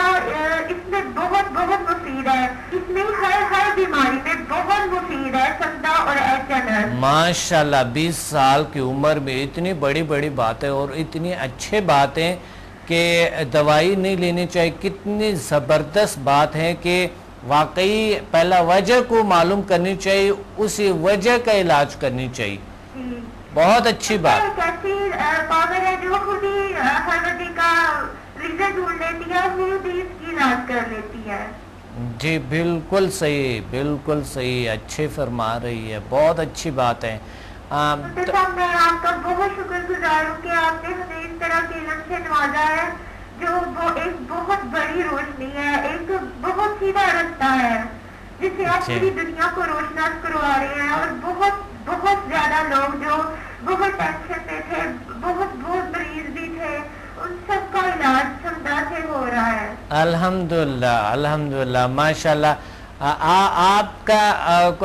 اس میں بہت بہت مفید ہے. اس میں ہر بیماری میں بہت مفید ہے سمدہ اور ایچ. ماشاءاللہ 20 سال کی عمر میں اتنی بڑی بڑی باتیں اور اتنی اچھے باتیں کہ دوائی نہیں لینی چاہیے. کتنی زبردست بات ہے کہ واقعی پہلا وجہ کو معلوم کرنی چاہیے, اسی وجہ کا علاج کرنی چاہیے. بہت اچھی بات. ایسی پاور ہے جو خود ہی ہر وجہ کا ریزن ڈھونڈ لیتی ہے, خود ہی اس کی علاج کر لیتی ہے. جی بالکل صحیح, بالکل صحیح, اچھے فرما رہی ہے, بہت اچھی بات ہے. ڈاکٹر صاحب میں آپ کا بہت شکر گزار ہوں کہ آپ نے ہمیں اس طرح کے علم سے نوازا ہے جو ایک بہت بڑی روشنی ہے, ایک بہت سیدھا رستہ ہے جس سے آپ پوری دنیا کو روشناس کروا رہے ہیں. اور بہت بہت زیادہ لوگ جو بہت ٹینشن میں تھے, بہت مریض بھی تھے, ان سب کا علاج سمدہ سے ہو رہا ہے. الحمدللہ الحمدللہ ماشاءاللہ.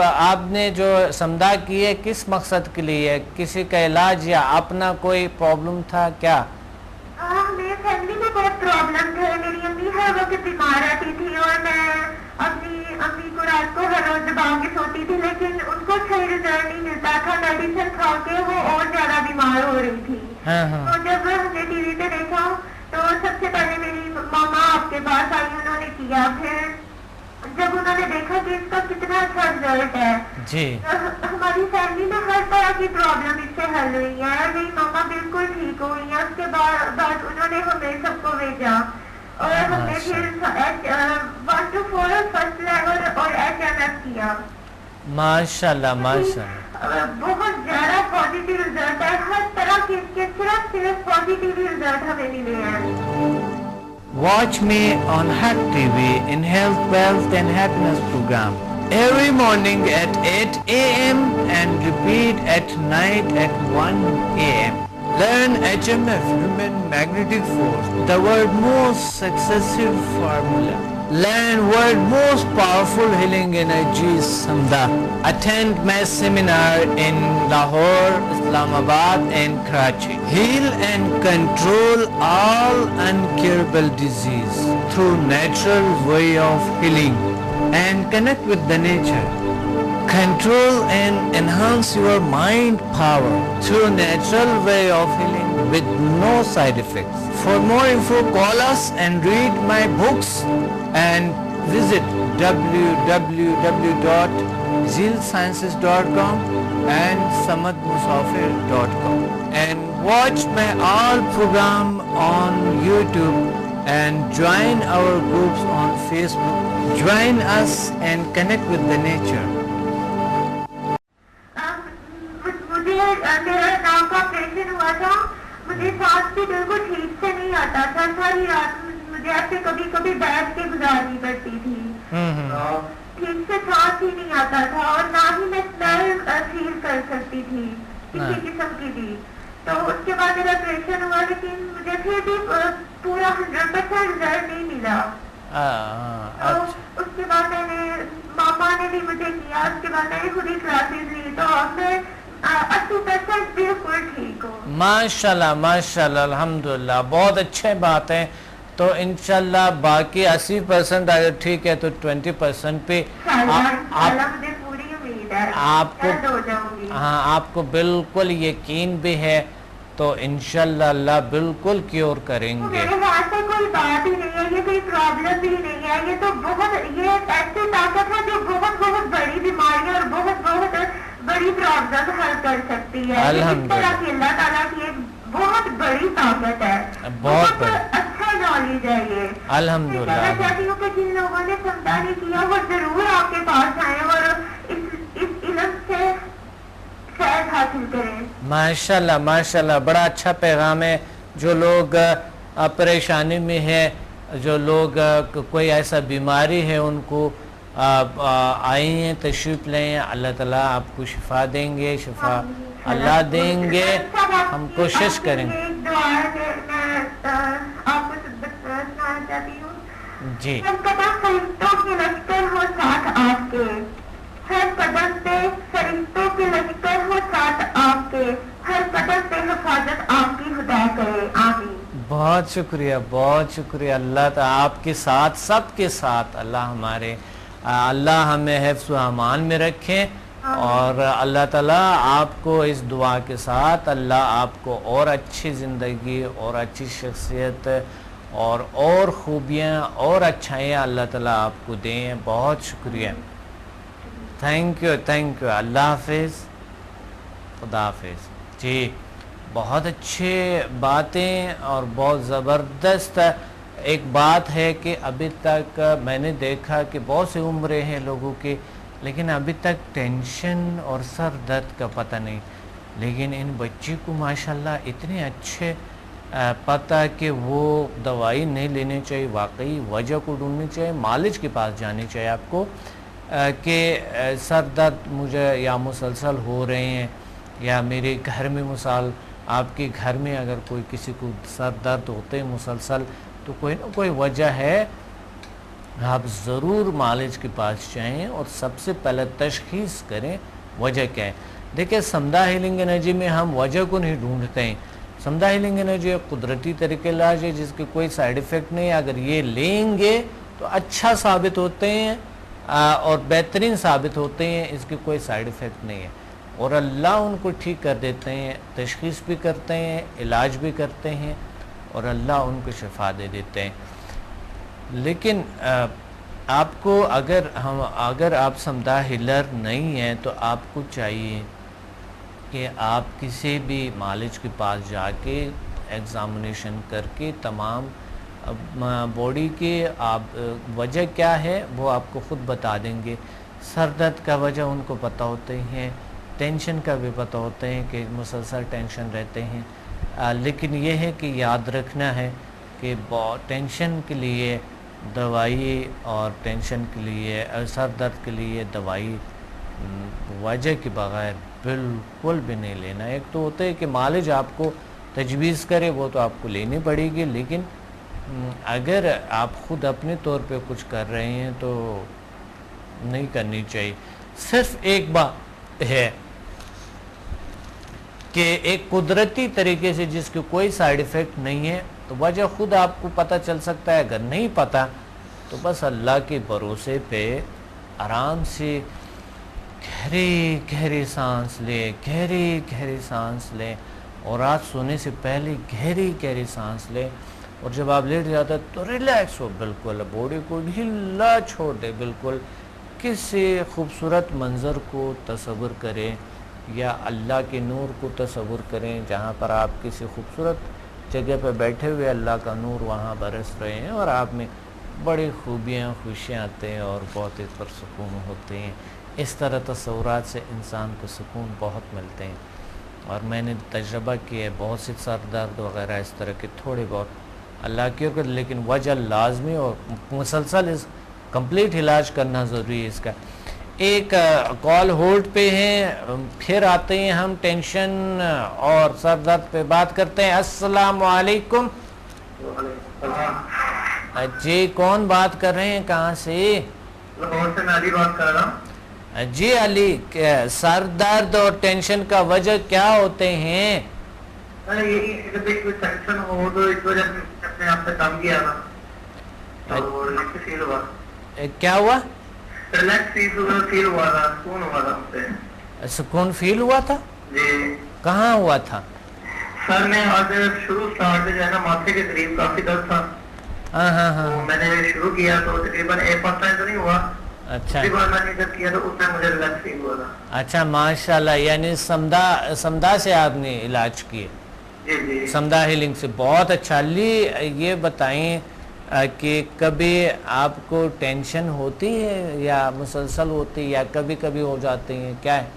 آپ نے جو سمدھا کی ہے کس مقصد کے لیے؟ کسی کا علاج یا اپنا کوئی پرابلم تھا کیا؟ میرے فیملی میں بہت پرابلم تھے. میری امی ہر وقت بیمار رہتی تھی اور میں اپنی امی کو رات کو ہر روز دبا کے سوتی تھی, لیکن ان کو صحیح رزلٹ نہیں ملتا تھا. میڈیسن کھا کے وہ اور زیادہ بیمار ہو رہی تھی. تو جب ہم نے ٹی وی پہ دیکھا تو سب سے پہلے میری ماما آپ کے پاس آئی, انہوں نے کیا. پھر جب انہوں نے دیکھا کہ اس کا کتنا اچھا رزلٹ ہے, ہماری فیملی میں ہر طرح کی پرابلم اس سے حل ہوئی ہے. اور میری ماما بالکل ٹھیک ہوئی ہیں. اس کے بعد انہوں نے ہمیں سب کو بھیجا اور ہم نے پھر 1 to 4 فرسٹ لیول اور HMF کیا. ماشاءاللہ ماشاءاللہ بہت زیادہ پازیٹیو رزلٹ ہے. ہر طرح کے صرف پازیٹیو رزلٹ ہمیں ملے ہیں. Watch me on Hack TV in Health, Wealth and Happiness program every morning at 8 a.m. and repeat at night at 1 a.m. Learn HMF, Human Magnetic Force, the world's most successful formula. Learn world's most powerful healing energies, Samda. Attend my seminar in Lahore, Islamabad and Karachi. Heal and control all incurable disease through natural way of healing and connect with the nature. Control and enhance your mind power through natural way of healing with no side effects. For more info, call us and read my books and visit www.zealsciences.com and samadmusafir.com and watch my all program on YouTube and join our groups on Facebook. Join us and connect with the nature. مجھے میرا ناک کا operation ہوا تھا, مجھے سانس بھی بالکل ٹھیک سے نہیں آتا تھا, ساری رات مجھے ایسے کبھی کبھی بیٹھ کے گزارنی پڑتی تھی, ٹھیک سے سانس ہی نہیں آتا تھا اور نہ ہی میں اسمیل فیل کر سکتی تھی کسی قسم کی بھی. تو اس کے بعد میرا آپریشن ہوا لیکن مجھے پھر بھی پورا 100% رزلٹ نہیں ملا. اس کے بعد میں نے ماما نے بھی مجھے کیا, اس کے بعد میں نے خود ہی کلاسز لی تو اب میں 80% بالکل ٹھیک ہوں. ماشاءاللہ ماشاءاللہ الحمدللہ, بہت اچھے بات ہے. تو انشاءاللہ باقی 80% اگر ٹھیک ہے تو 20% پہ مجھے پوری امید ہے آپ کو, ہو جاؤں گی. ہاں آپ کو بالکل یقین بھی ہے تو انشاءاللہ اللہ بالکل کیور کریں گے. میرے وہاں سے کوئی بات ہی نہیں ہے, یہ کوئی پرابلم بھی نہیں ہے, یہ تو بہت یہ ایسی طاقت ہے جو بہت بہت بڑی بیماریاں اور بہت بہت بڑی پرابلم حل کر سکتی ہے. اس طرح کی اللہ تعالیٰ کی ایک بہت بڑی طاقت ہے, بہت اچھا نالج ہے یہ. الحمدللہ میں چاہتی ہوں کہ جن لوگوں نے سمجھا نہیں کیا وہ ضرور آپ کے پاس آئیں اور اس علم سے فیض حاصل کریں. ماشاءاللہ ماشاءاللہ, بڑا اچھا پیغام ہے. جو لوگ پریشانی میں ہے, جو لوگ کوئی ایسا بیماری ہے ان کو آئیں ہیں, تشریف لیں, اللہ تعالیٰ آپ کو شفا دیں گے, شفا اللہ دیں گے. ہم کوشش کریں گے. ایک دعا ہے کہ میں آپ کو سنانا چاہتی ہوں. جی ہر قدم فرشتوں کے لشکر ہو ساتھ آپ کے, ہر قدم پہ فرشتوں کے لشکر ہو ساتھ آپ کے, ہر قدم پہ حفاظت آپ کی خدا کرے. آمین. بہت شکریہ بہت شکریہ. اللہ تعالیٰ آپ کے ساتھ, سب کے ساتھ اللہ ہمارے, اللہ ہمیں حفظ و امان میں رکھیں اور اللہ تعالیٰ آپ کو اس دعا کے ساتھ اللہ آپ کو اور اچھی زندگی اور اچھی شخصیت اور خوبیاں اور اچھائیاں اللہ تعالیٰ آپ کو دیں. بہت شکریہ. Thank you. اللہ حافظ, خدا حافظ. جی بہت اچھے باتیں اور بہت زبردست. ایک بات ہے کہ ابھی تک میں نے دیکھا کہ بہت سی عمریں ہیں لوگوں کی لیکن ابھی تک ٹینشن اور سر درد کا پتہ نہیں, لیکن ان بچی کو ماشاءاللہ اتنے اچھے پتہ کہ وہ دوائی نہیں لینی چاہیے, واقعی وجہ کو ڈھونڈنی چاہیے, معالج کے پاس جانی چاہیے آپ کو کہ سر درد مجھے یا مسلسل ہو رہے ہیں یا میرے گھر میں مثال آپ کے گھر میں اگر کوئی کسی کو سر درد ہوتے ہیں مسلسل تو کوئی نہ کوئی وجہ ہے, آپ ضرور معالج کے پاس جائیں اور سب سے پہلے تشخیص کریں وجہ کیا ہے. دیکھیں سمدھا ہیلنگ انرجی میں ہم وجہ کو نہیں ڈھونڈتے ہیں. سمدھا ہیلنگ انرجی ایک قدرتی طریقے علاج ہے جس کے کوئی سائیڈ ایفیکٹ نہیں ہے. اگر یہ لیں گے تو اچھا ثابت ہوتے ہیں اور بہترین ثابت ہوتے ہیں, اس کے کوئی سائیڈ ایفیکٹ نہیں ہے اور اللہ ان کو ٹھیک کر دیتے ہیں, تشخیص بھی کرتے ہیں, علاج بھی کرتے ہیں اور اللہ ان کو شفا دے دیتے ہیں. لیکن آپ کو اگر آپ سمدھا ہیلر نہیں ہیں تو آپ کو چاہیے کہ آپ کسی بھی معالج کے پاس جا کے ایگزامینیشن کر کے تمام باڈی کے آپ وجہ کیا ہے وہ آپ کو خود بتا دیں گے. سر درد کا وجہ ان کو پتہ ہوتے ہیں, ٹینشن کا بھی پتہ ہوتے ہیں کہ مسلسل ٹینشن رہتے ہیں. لیکن یہ ہے کہ یاد رکھنا ہے کہ ٹینشن کے لیے دوائی اور ٹینشن کے لیے سر درد کے لیے دوائی وجہ کے بغیر بالکل بھی نہیں لینا. ایک تو ہوتا ہے کہ معالج آپ کو تجویز کرے وہ تو آپ کو لینی پڑے گی, لیکن اگر آپ خود اپنے طور پہ کچھ کر رہے ہیں تو نہیں کرنی چاہیے. صرف ایک بات ہے کہ ایک قدرتی طریقے سے جس کے کوئی سائیڈ ایفیکٹ نہیں ہے تو وجہ خود آپ کو پتہ چل سکتا ہے. اگر نہیں پتہ تو بس اللہ کے بھروسے پہ آرام سے گہری سانس لیں, گہری سانس لیں اور رات سونے سے پہلے گہری سانس لیں اور جب آپ لیٹ جاتے ہیں تو ریلیکس ہو بالکل, باڈی کو ڈھیلا چھوڑ دے بالکل. کسی خوبصورت منظر کو تصور کریں یا اللہ کے نور کو تصور کریں جہاں پر آپ کسی خوبصورت جگہ پہ بیٹھے ہوئے اللہ کا نور وہاں برس رہے ہیں اور آپ میں بڑی خوبیاں خوشیاں آتے ہیں اور بہت ہی پرسکون ہوتے ہیں. اس طرح تصورات سے انسان کو سکون بہت ملتے ہیں, اور میں نے تجربہ کیا ہے بہت سے سر درد وغیرہ اس طرح کے تھوڑے بہت اللہ کی اوپر, لیکن وجہ لازمی اور مسلسل اس کمپلیٹ علاج کرنا ضروری ہے اس کا. ایک کال ہولڈ پہ ہیں, پھر آتے ہیں ہم ٹینشن اور سر درد پہ بات کرتے ہیں. السلام علیکم. جی کون بات کر رہے ہیں, کہاں سے؟ لاہور سے میں علی بات کر رہا ہوں. جی علی, سر درد اور ٹینشن کا وجہ کیا ہوتے ہیں؟ یہی ٹینشن ہو تو اس وجہ سے اپنے آپ سے کام کیا تھا تو ریلیکس فیل ہوا. کیا ہوا؟ ریلیکس فیل ہوا تھا, سکون ہوا تھا مجھ سے. سکون فیل ہوا تھا؟ جی. کہاں ہوا تھا؟ سر میں آج شروع اسٹارٹ جو ہے نا ماتھے کے قریب کافی درد تھا. ہاں ہاں ہاں. میں نے شروع کیا تو تقریباً ایک پاسا تو نہیں ہوا. اچھا میں نے جب کیا تو اس میں مجھے ریلیکس فیل ہوا تھا. اچھا ماشاءاللہ, یعنی سمدھا سے آپ نے علاج کیے؟ جی جی. سمدھا ہیلنگ سے, بہت اچھا. علی یہ بتائیں کہ کبھی آپ کو ٹینشن ہوتی ہے یا مسلسل ہوتی ہے یا کبھی کبھی ہو جاتی ہیں, کیا ہے؟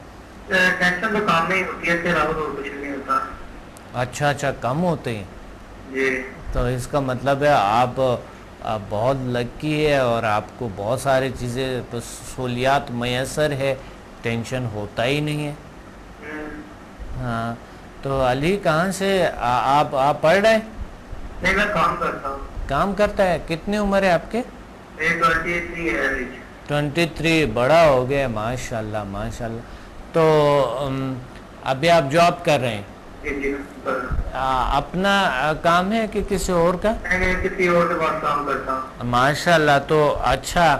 ٹینشن تو کام نہیں ہوتی ہے, اس کے علاوہ تو کچھ نہیں ہوتا. اچھا اچھا, کم ہوتے ہیں. جی. تو اس کا مطلب ہے آپ بہت لکی ہے اور آپ کو بہت ساری چیزیں سہولیات میسر ہے, ٹینشن ہوتا ہی نہیں ہے. ہاں تو علی کہاں سے آپ پڑھ رہے ہیں؟ نہیں میں کام کرتا ہوں. کام کرتا ہے. کتنی عمر ہے آپ کے؟ 23 ہے. 23, بڑا ہو گیا ماشاءاللہ ماشاءاللہ. تو ابھی آپ جاب کر رہے ہیں؟ جی. اپنا کام ہے کہ کسی اور کا؟ کسی اور کے پاس کام کرتا ہوں. ماشاءاللہ. تو اچھا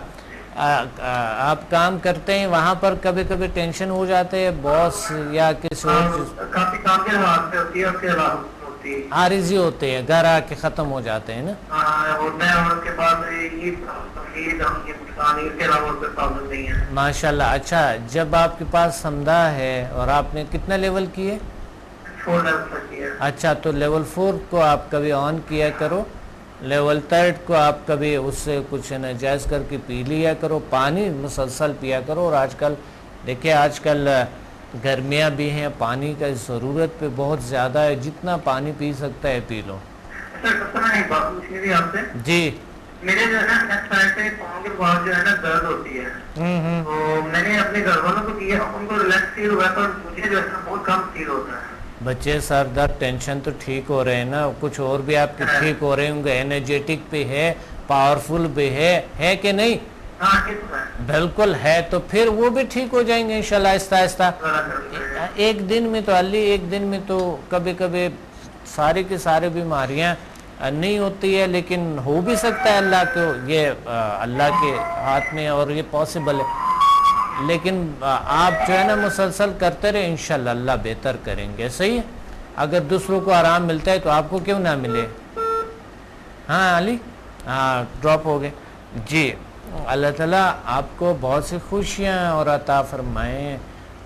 آپ کام کرتے ہیں, وہاں پر کبھی کبھی ٹینشن ہو جاتے ہیں باس یا کسی اور چیز؟ کافی کام کے حالات سے ہوتی ہے, اس کے علاوہ ہوتی ہے. عارضی ہوتے ہیں, گھر آ کے ختم ہو جاتے ہیں نا. ہوتا ہے, اور اس کے بعد کے علاوہ کوئی پرابلم نہیں ہے. ماشاءاللہ. اچھا جب آپ کے پاس سمدھا ہے اور آپ نے کتنا لیول کیے؟ 4 لیول تک کیا. اچھا تو لیول 4 کو آپ کبھی آن کیا کرو, لیول 3 کو آپ کبھی اس سے کچھ نجائز کر کے پی لیا کرو, پانی مسلسل پیا کرو. اور آج کل دیکھیں, آج کل گرمیاں بھی ہیں, پانی کا ضرورت پہ بہت زیادہ ہے, جتنا پانی پی سکتا ہے پی لو. ایک بات پوچھنی تھی آپ سے. جی. میرے جو ہے نا لیفٹ سائڈ سے پاؤں کے بعد جو ہے نا درد ہوتی ہے, تو میں نے اپنے گھر والوں کو کیا, ان کو ریلیکس فیل ہوا, پر مجھے جو ہے نا بہت کم فیل ہوتا ہے. بچے سر درد ٹینشن تو ٹھیک ہو رہے ہیں نا, کچھ اور بھی آپ کے ٹھیک ہو رہے ہوں گے, انرجیٹک بھی ہے, پاورفل بھی ہے کہ نہیں؟ ہاں ٹھیک ہے. بالکل ہے. تو پھر وہ بھی ٹھیک ہو جائیں گے انشاءاللہ آہستہ آہستہ. ایک دن میں تو علی, ایک دن میں تو کبھی کبھی ساری کی ساری بیماریاں نہیں ہوتی ہے, لیکن ہو بھی سکتا ہے اللہ کو, یہ اللہ کے ہاتھ میں اور یہ پاسبل ہے. لیکن آپ جو ہے نا مسلسل کرتے رہے, انشاءاللہ اللہ بہتر کریں گے. صحیح ہے, اگر دوسروں کو آرام ملتا ہے تو آپ کو کیوں نہ ملے. ہاں علی, ہاں ڈراپ ہو گئے. جی, اللہ تعالیٰ آپ کو بہت سی خوشیاں اور عطا فرمائیں.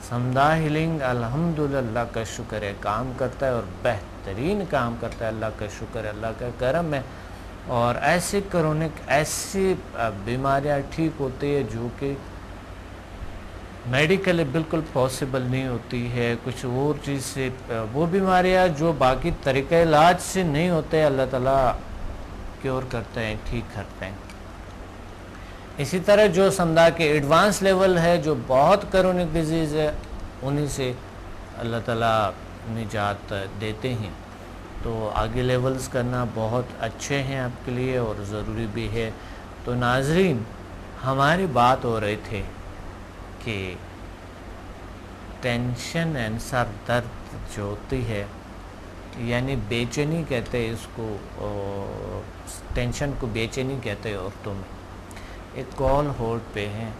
سمدھا ہیلنگ الحمدللہ کا شکر ہے, کام کرتا ہے اور بہترین کام کرتا ہے. اللہ کا شکر ہے, اللہ کا کرم ہے. اور ایسی کرونک ایسی بیماریاں ٹھیک ہوتی ہے جو کہ میڈیکلی بالکل پاسبل نہیں ہوتی ہے. کچھ اور چیز سے وہ بیماریاں جو باقی طریقہ علاج سے نہیں ہوتے, اللہ تعالیٰ کیور کرتے ہیں, ٹھیک کرتے ہیں. اسی طرح جو سمدھا کے ایڈوانس لیول ہے, جو بہت کرونک ڈیزیز ہے, انہی سے اللہ تعالیٰ نجات دیتے ہیں. تو آگے لیولز کرنا بہت اچھے ہیں آپ کے لیے اور ضروری بھی ہے. تو ناظرین, ہماری بات ہو رہی تھے کہ ٹینشن اینڈ سر درد جو ہوتی ہے, یعنی بے چینی کہتے ہیں اس کو, ٹینشن کو بے چینی کہتے ہیں عورتوں میں. ایک کال ہولڈ پہ ہیں.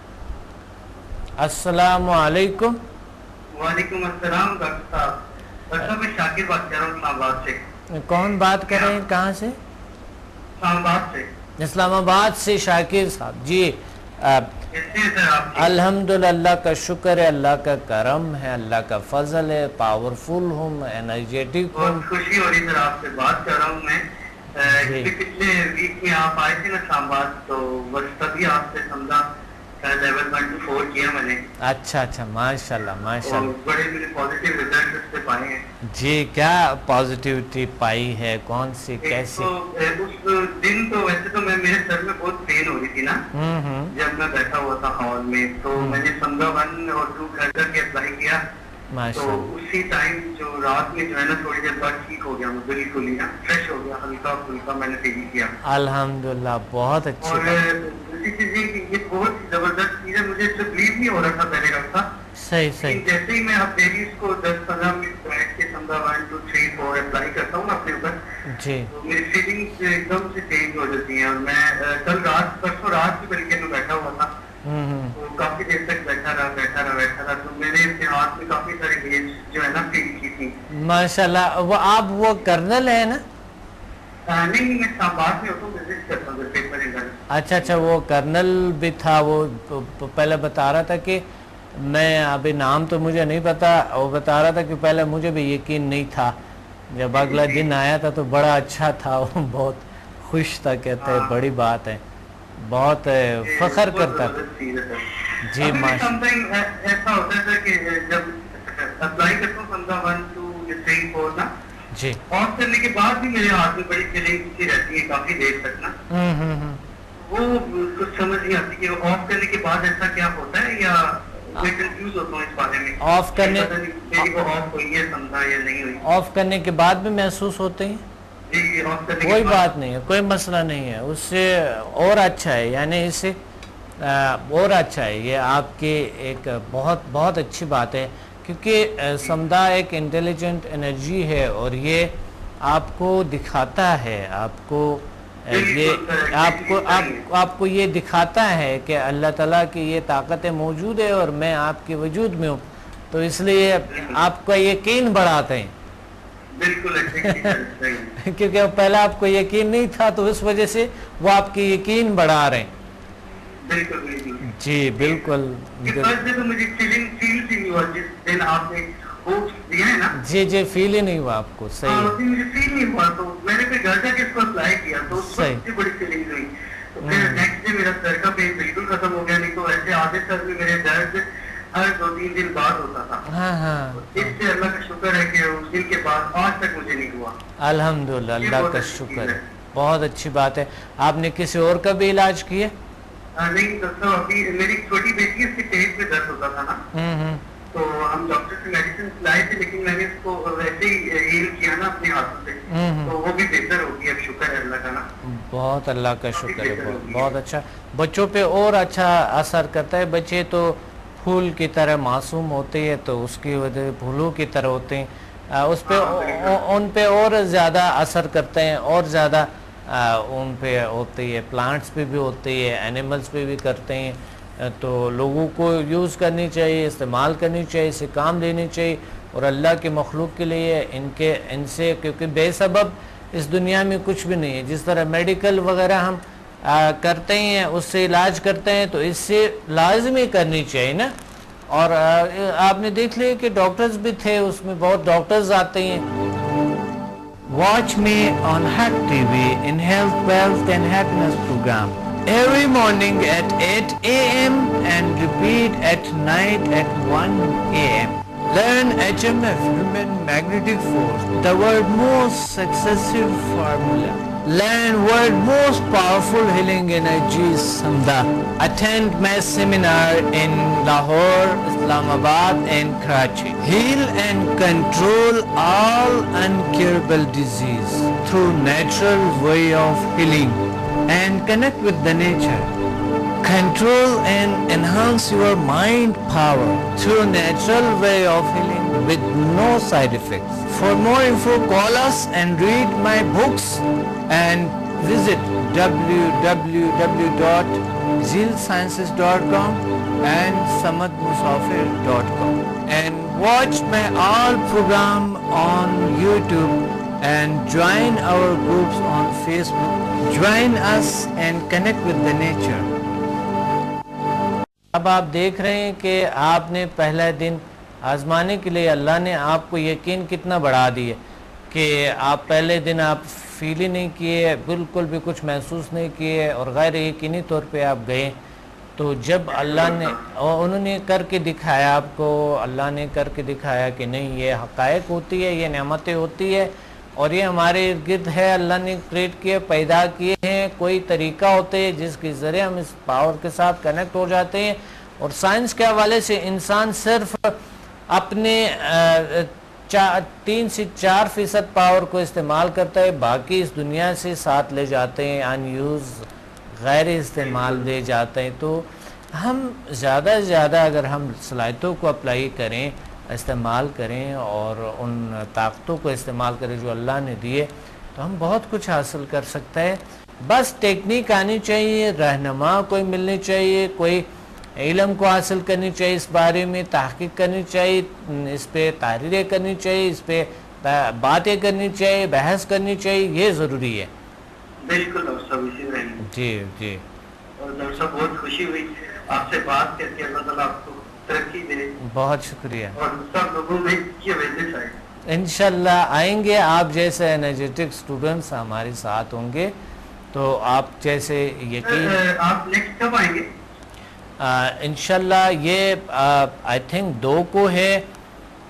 السلام علیکم. وعلیکم السلام ڈاکٹر صاحب. ڈاکٹر صاحب میں شاکر بات کر رہا ہوں اسلام آباد سے. کون بات کر رہے ہیں, کہاں سے؟ اسلام آباد سے شاکر صاحب جی کیسے ہیں سر آپ؟ الحمدللہ اللہ کا شکر ہے, اللہ کا کرم ہے, اللہ کا فضل ہے, پاورفل ہوں, انرجیٹک ہوں. بہت خوشی ہو رہی ہے سر, آپ سے بات کر رہا ہوں میں. پچھلے ویک میں آپ آئے تھے نا اسلام آباد, تو بس تبھی آپ سے سمجھا لیول 1 to 4 کیا میں نے. اچھا ماشاءاللہ ماشاءاللہ. بڑے مجھے پازیٹیو ریزلٹ اس سے پائے ہیں. جی کیا پازیٹیوٹی پائی ہے, کون سی کیسی؟ اس دن تو ویسے تو میرے سر میں بہت پین ہو رہی تھی نا, جب میں بیٹھا ہوا تھا ہال میں, تو میں نے سمجھا 1 اور 2 گھر کر کے اپلائی کیا. تو اسی ٹائم جو رات میں جو ہے نا تھوڑی دیر بعد ٹھیک ہو گیا, میں بالکل ہی فریش ہو گیا, ہلکا پھلکا میں نے فیل کیا. الحمدللہ بہت اچھی. اور دوسری چیز یہ بہت زبردست چیز ہے, مجھے اس سے بلیو نہیں ہو رہا تھا پہلے ہفتہ. صحیح جیسے ہی میں اب ڈیلی اس کو 10-15 منٹ بیٹھ کے سمجھا 1 2 3 4 اپلائی کرتا ہوں نا اپنے اوپر, جی تو میری فیلنگس ایک دم سے چینج ہو جاتی ہیں. اور میں کل رات پرسوں رات کی طریقے میں بیٹھا ہوا تھا, تو کافی دیر تک بیٹھا رہا, تو میں نے اپنے ہاتھ میں کافی ساری ویوز جو ہے نا فیل کی تھی. ماشاءاللہ. وہ آپ وہ کرنل ہے نا؟ نہیں, میں بات میں ہوتا ہوں, وزٹ کرتا ہوں پیپر انٹر. اچھا وہ کرنل بھی تھا. وہ پہلے بتا رہا تھا کہ میں ابھی نام تو مجھے نہیں پتا, وہ بتا رہا تھا کہ پہلے مجھے بھی یقین نہیں تھا, جب اگلا دن آیا تھا تو بڑا اچھا تھا, وہ بہت خوش تھا, کہتے ہیں بڑی بات ہے, بہت فخر کرتا تھا. جی ماشاءاللہ. ایسا ہوتا ہے کہ جب اپلائی کرتا ہوں سمجھا 1 2 3 4 نا, جی آف کرنے کے بعد بھی میرے ہاتھ میں بڑی فیلنگ سی رہتی ہے کافی دیر تک نا. وہ کچھ سمجھ نہیں آتی کہ آف کرنے کے بعد ایسا کیا ہوتا ہے, یا میں کنفیوز ہوتا ہوں اس بارے میں. آف کرنے آف ہوئی ہے سمجھا یا نہیں ہوئی. آف کرنے کے بعد بھی محسوس ہوتے ہیں, جی آف کرنے کوئی بات نہیں ہے, کوئی مسئلہ نہیں ہے, اس سے اور اچھا ہے, یعنی اس سے اور اچھا ہے. یہ آپ کی ایک بہت اچھی بات ہے, کیونکہ سمدھا ایک انٹیلیجنٹ انرجی ہے, اور یہ آپ کو دکھاتا ہے, آپ کو یہ آپ کو یہ دکھاتا ہے کہ اللہ تعالیٰ کی یہ طاقتیں موجود ہے اور میں آپ کے وجود میں ہوں, تو اس لیے آپ کا یقین بڑھاتے ہیں. بالکل کیونکہ پہلے آپ کو یقین نہیں تھا, تو اس وجہ سے وہ آپ کی یقین بڑھا رہے ہیں. بالکل جی بالکل. جی فیل ہی نہیں ہوا آپ کو. صحیح مجھے فیل نہیں ہوا, تو میں نے پھر گھر جا کے اس کو اپلائی کیا, تو اس وقت بڑی فیلنگ ہوئی. تو پھر نیکسٹ ڈے میرا سر کا پین بالکل ختم ہو گیا, نہیں تو ایسے آدھے سر میں میرے درد ہر 2-3 دن بعد ہوتا تھا. اس سے اللہ کا شکر ہے کہ اس دن کے بعد آج تک مجھے نہیں ہوا. الحمدللہ اللہ کا شکر ہے, بہت اچھی بات ہے. آپ نے کسی اور کا بھی علاج کیا؟ نہیں ڈاکٹر صاحب, ابھی میری چھوٹی بیٹی اس کے پیٹ میں درد ہوتا تھا نا, تو ہم ڈاکٹر سے میڈیسن لائے تھے, لیکن میں نے اس کو ویسے ہی ہیل کیا نا اپنے ہاتھوں سے, تو وہ بھی بہتر ہوگی, اب شکر ہے اللہ کا نا. بہت اللہ کا شکر ہے, بہت اچھا. بچوں پہ اور اچھا اثر کرتا ہے. بچے تو پھول کی طرح معصوم ہوتے ہیں, تو اس کی وجہ پھولوں کی طرح ہوتے ہیں, اس پہ ان پہ اور زیادہ اثر کرتے ہیں, اور زیادہ ان پہ ہوتی ہے. پلانٹس پہ بھی ہوتی ہے, اینیملز پہ بھی کرتے ہیں. تو لوگوں کو یوز کرنی چاہیے, استعمال کرنی چاہیے, اسے کام لینی چاہیے, اور اللہ کے مخلوق کے لیے ان سے, کیونکہ بے سبب اس دنیا میں کچھ بھی نہیں ہے. جس طرح میڈیکل وغیرہ ہم کرتے ہیں, اس سے علاج کرتے ہیں, تو اس سے لازمی کرنی چاہیے نا. اور آپ نے دیکھ لیا کہ ڈاکٹرز بھی تھے, اس میں بہت ڈاکٹرز آتے ہیں. Watch me on Hack TV in Health, Wealth and Happiness program every morning at 8 a.m. and repeat at night at 1 a.m. Learn HMF, Human Magnetic Force, the world's most successful formula. Learn world's most powerful healing energies, Samdha. Attend my seminar in Lahore, Islamabad and Karachi. Heal and control all uncurable disease through natural way of healing, and connect with the nature. Control and enhance your mind power through natural way of healing with no side effects. For more info, call us and read my books and visit www.zilsciences.com and samadmusafir.com, and watch my all program on YouTube and join our groups on Facebook join us and connect with the nature. اب آپ دیکھ رہے ہیں کہ آپ نے پہلا دن آزمانے کے لیے اللہ نے آپ کو یقین کتنا بڑھا دیا کہ آپ پہلے دن آپ فیل ہی نہیں کیے، بالکل بھی کچھ محسوس نہیں کیے، اور غیر یقینی طور پہ آپ گئے. تو جب اللہ نے انہوں نے کر کے دکھایا آپ کو، اللہ نے کر کے دکھایا کہ نہیں یہ حقائق ہوتی ہے، یہ نعمتیں ہوتی ہے، اور یہ ہمارے ارد گرد ہے، اللہ نے کریٹ کیے، پیدا کیے ہیں. کوئی طریقہ ہوتے ہیں جس کے ذریعے ہم اس پاور کے ساتھ کنیکٹ ہو جاتے ہیں. اور سائنس کے حوالے سے انسان صرف اپنے 3 سے 4% پاور کو استعمال کرتا ہے، باقی اس دنیا سے ساتھ لے جاتے ہیں، ان یوز غیر استعمال لے جاتے ہیں. تو ہم زیادہ سے زیادہ اگر ہم صلاحیتوں کو اپلائی کریں، استعمال کریں، اور ان طاقتوں کو استعمال کریں جو اللہ نے دیے، تو ہم بہت کچھ حاصل کر سکتے ہیں. بس ٹیکنیک آنی چاہیے، رہنما کوئی ملنی چاہیے، کوئی علم کو حاصل کرنی چاہیے، اس بارے میں تحقیق کرنی چاہیے، اس پہ تحریریں کرنی چاہیے، اس پہ باتیں کرنی چاہیے، بحث کرنی چاہیے، یہ ضروری ہے. بالکل ڈاکٹر صاحب اسی رہے. جی جی. اور ڈاکٹر صاحب بہت خوشی ہوئی آپ سے بات کر کے. اللہ تعالیٰ آپ کو ترقی دے. بہت شکریہ. اور سب لوگوں میں یہ ویزٹ آئے انشاءاللہ آئیں گے. آپ جیسے انرجیٹک سٹوڈنٹس ہمارے ساتھ ہوں گے تو آپ جیسے یقین. آپ نیکسٹ کب آئیں گے؟ انشاءاللہ یہ آئی تھنک 2 کو ہے.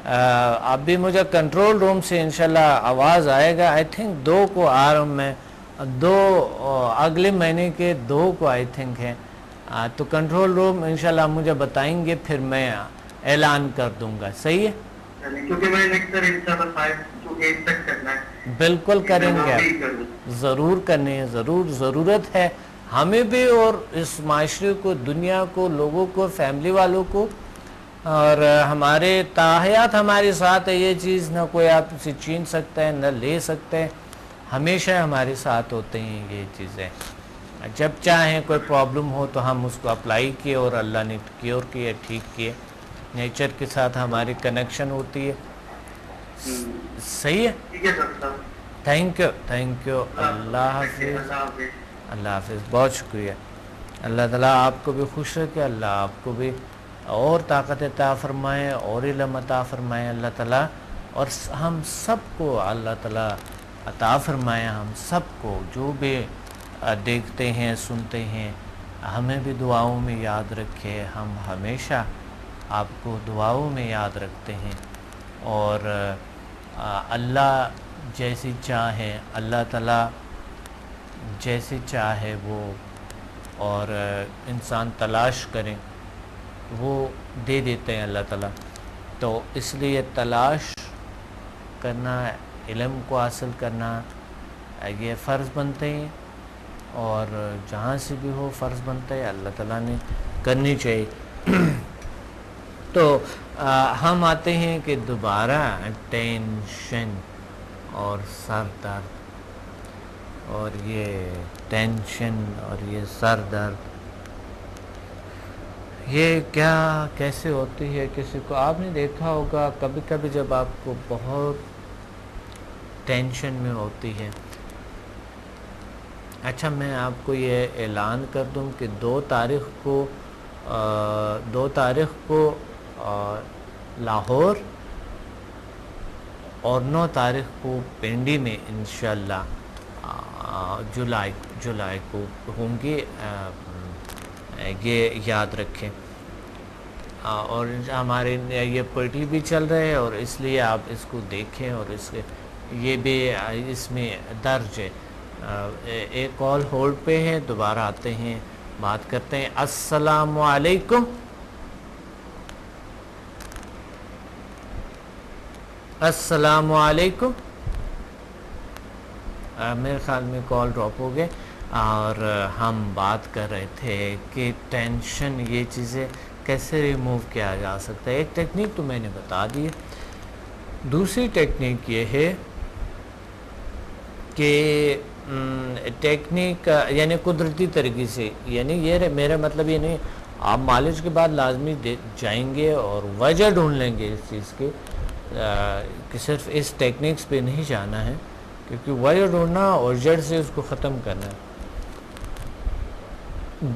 اب بھی مجھے کنٹرول روم سے انشاءاللہ آواز آئے گا. آئی تھنک 2 کو آ رہا ہوں میں. 2 اگلے مہینے کے 2 کو آئی تھنک ہے. تو کنٹرول روم انشاءاللہ مجھے بتائیں گے، پھر میں اعلان کر دوں گا. صحیح ہے؟ کیونکہ میں نیکسٹ انشاءاللہ 5 to 8 تک کرنا ہے. بالکل کریں گے، ضرور کرنے ہیں، ضرورت ہے ہمیں بھی، اور اس معاشرے کو، دنیا کو، لوگوں کو، فیملی والوں کو. اور ہمارے تاحیات ہمارے ساتھ ہے. یہ چیز نہ کوئی آپ سے چھین سکتا ہے، نہ لے سکتا ہے. ہمیشہ ہمارے ساتھ ہوتے ہیں یہ چیزیں. جب چاہیں کوئی پرابلم ہو تو ہم اس کو اپلائی کیے، اور اللہ نے کیور کیے، ٹھیک کیے. نیچر کے ساتھ ہماری کنیکشن ہوتی ہے. صحیح ہے. Thank you. اللہ حافظ. اللہ حافظ. بہت شکریہ. اللہ تعالیٰ آپ کو بھی خوش رکھے. اللہ آپ کو بھی اور طاقت عطا فرمائے، اور علم عطا فرمائے اللہ تعالیٰ. اور ہم سب کو اللہ تعالیٰ عطا فرمائے. ہم سب کو جو بھی دیکھتے ہیں، سنتے ہیں، ہمیں بھی دعاؤں میں یاد رکھے. ہم ہمیشہ آپ کو دعاؤں میں یاد رکھتے ہیں. اور اللہ جیسی چاہے، اللہ تعالیٰ جیسی چاہے وہ، اور انسان تلاش کریں وہ دے دیتے ہیں اللہ تعالیٰ. تو اس لیے تلاش کرنا، علم کو حاصل کرنا، یہ فرض بنتے ہیں. اور جہاں سے بھی ہو فرض بنتا ہے، اللہ تعالیٰ نے کرنی چاہیے. تو ہم آتے ہیں کہ دوبارہ ٹینشن اور سر درد، اور یہ ٹینشن اور یہ سر درد، یہ کیا کیسے ہوتی ہے کسی کو. آپ نے دیکھا ہوگا کبھی کبھی جب آپ کو بہت ٹینشن میں ہوتی ہے. اچھا میں آپ کو یہ اعلان کر دوں کہ 2 تاریخ کو لاہور اور 9 تاریخ کو پنڈی میں انشاءاللہ جولائی کو ہوں گے. یہ یاد رکھیں. اور ہمارے یہ پارٹی بھی چل رہے ہیں، اور اس لیے آپ اس کو دیکھیں. اور یہ بھی اس میں درج ہے. ایک کال ہولڈ پہ ہے، دوبارہ آتے ہیں، بات کرتے ہیں. السلام علیکم. السلام علیکم. میرے خیال میں کال ڈراپ ہو گئے. اور ہم بات کر رہے تھے کہ ٹینشن، یہ چیزیں کیسے ریموو کیا جا سکتا ہے. ایک ٹیکنیک تو میں نے بتا دی. دوسری ٹیکنیک یہ ہے کہ ٹیکنیک یعنی قدرتی طریقے سے، یعنی یہ میرا مطلب یہ نہیں آپ مالج کے بعد لازمی جائیں گے اور وجہ ڈھونڈ لیں گے اس چیز کے، کہ صرف اس ٹیکنیکس پہ نہیں جانا ہے کیونکہ وجہ ڈھونڈنا اور جڑ سے اس کو ختم کرنا ہے.